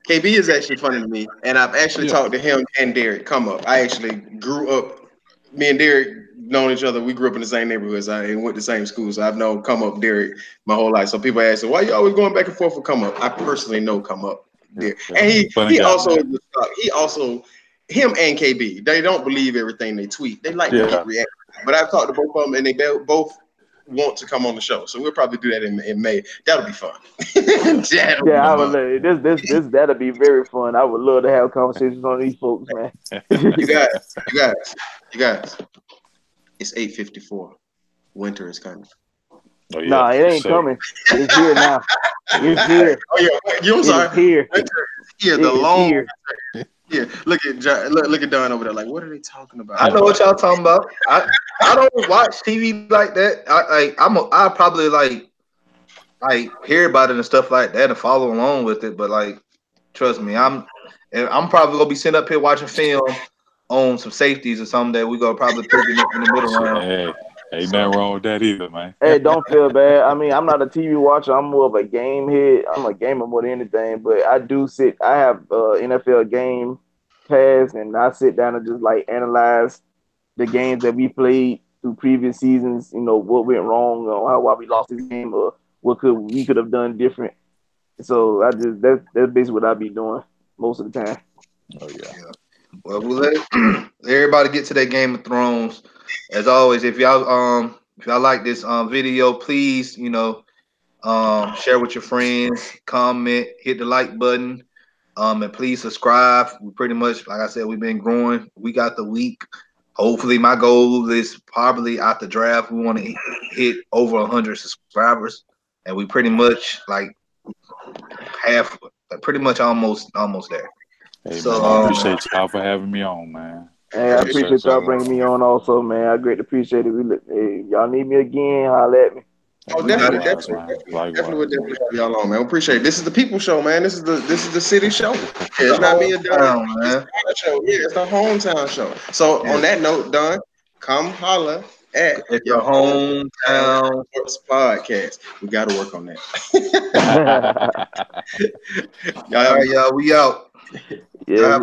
KB is actually funny to me, and I've actually talked to him and Derek come up. I actually grew up. Me and Derek known each other. We grew up in the same neighborhoods. And went to the same schools. So I've known come up Derek my whole life. So people ask, "Why you always going back and forth with come up?" I personally know come up Derek, and he also him and KB. They don't believe everything they tweet. They like to get reactions. But I've talked to both of them, and they both want to come on the show. So we'll probably do that in May. That'll be fun. I would love this that'll be very fun. I would love to have conversations on these folks, man. You guys. It's 8:54. Winter is coming. Oh, yeah, nah, it ain't coming. It's here now. It's here. Oh yeah, I'm sorry. It's here. Winter is here. The long winter. Yeah, look at Don over there. Like, what are they talking about? I know what y'all talking about. I don't watch TV like that. I probably like hear about it and stuff like that and follow along with it. But like, trust me, I'm probably gonna be sitting up here watching film on some safeties or something that we gonna probably put in the middle round. Hey, ain't nothing wrong with that either, man. Hey, don't feel bad. I mean, I'm not a TV watcher. I'm more of a game head. I'm a gamer more than anything. But I have NFL Game Pass, and I sit down and just like analyze the games that we played through previous seasons. You know what went wrong, or why we lost this game, or what we could have done different. So that's basically what I be doing most of the time. Oh yeah. Well, we'll let everybody get to that Game of Thrones. As always, if y'all like this video, please, share with your friends, comment, hit the like button, and please subscribe. We pretty much, like I said, we've been growing week after week. Hopefully, my goal is probably after draft, we want to hit over 100 subscribers, and we pretty much pretty much almost there. Hey, so I appreciate y'all for having me on, man. Hey, I appreciate y'all bringing me on also, man. I greatly appreciate it. Hey, y'all need me again, holla at me. Oh, definitely have y'all on, man. Appreciate it. This is the people show, man. This is the city show. It's not me and Don, man. It's show. Yeah, it's the hometown show. So on that note, Don, come holla at your hometown sports podcast. We got to work on that. Y'all, we out. Yeah,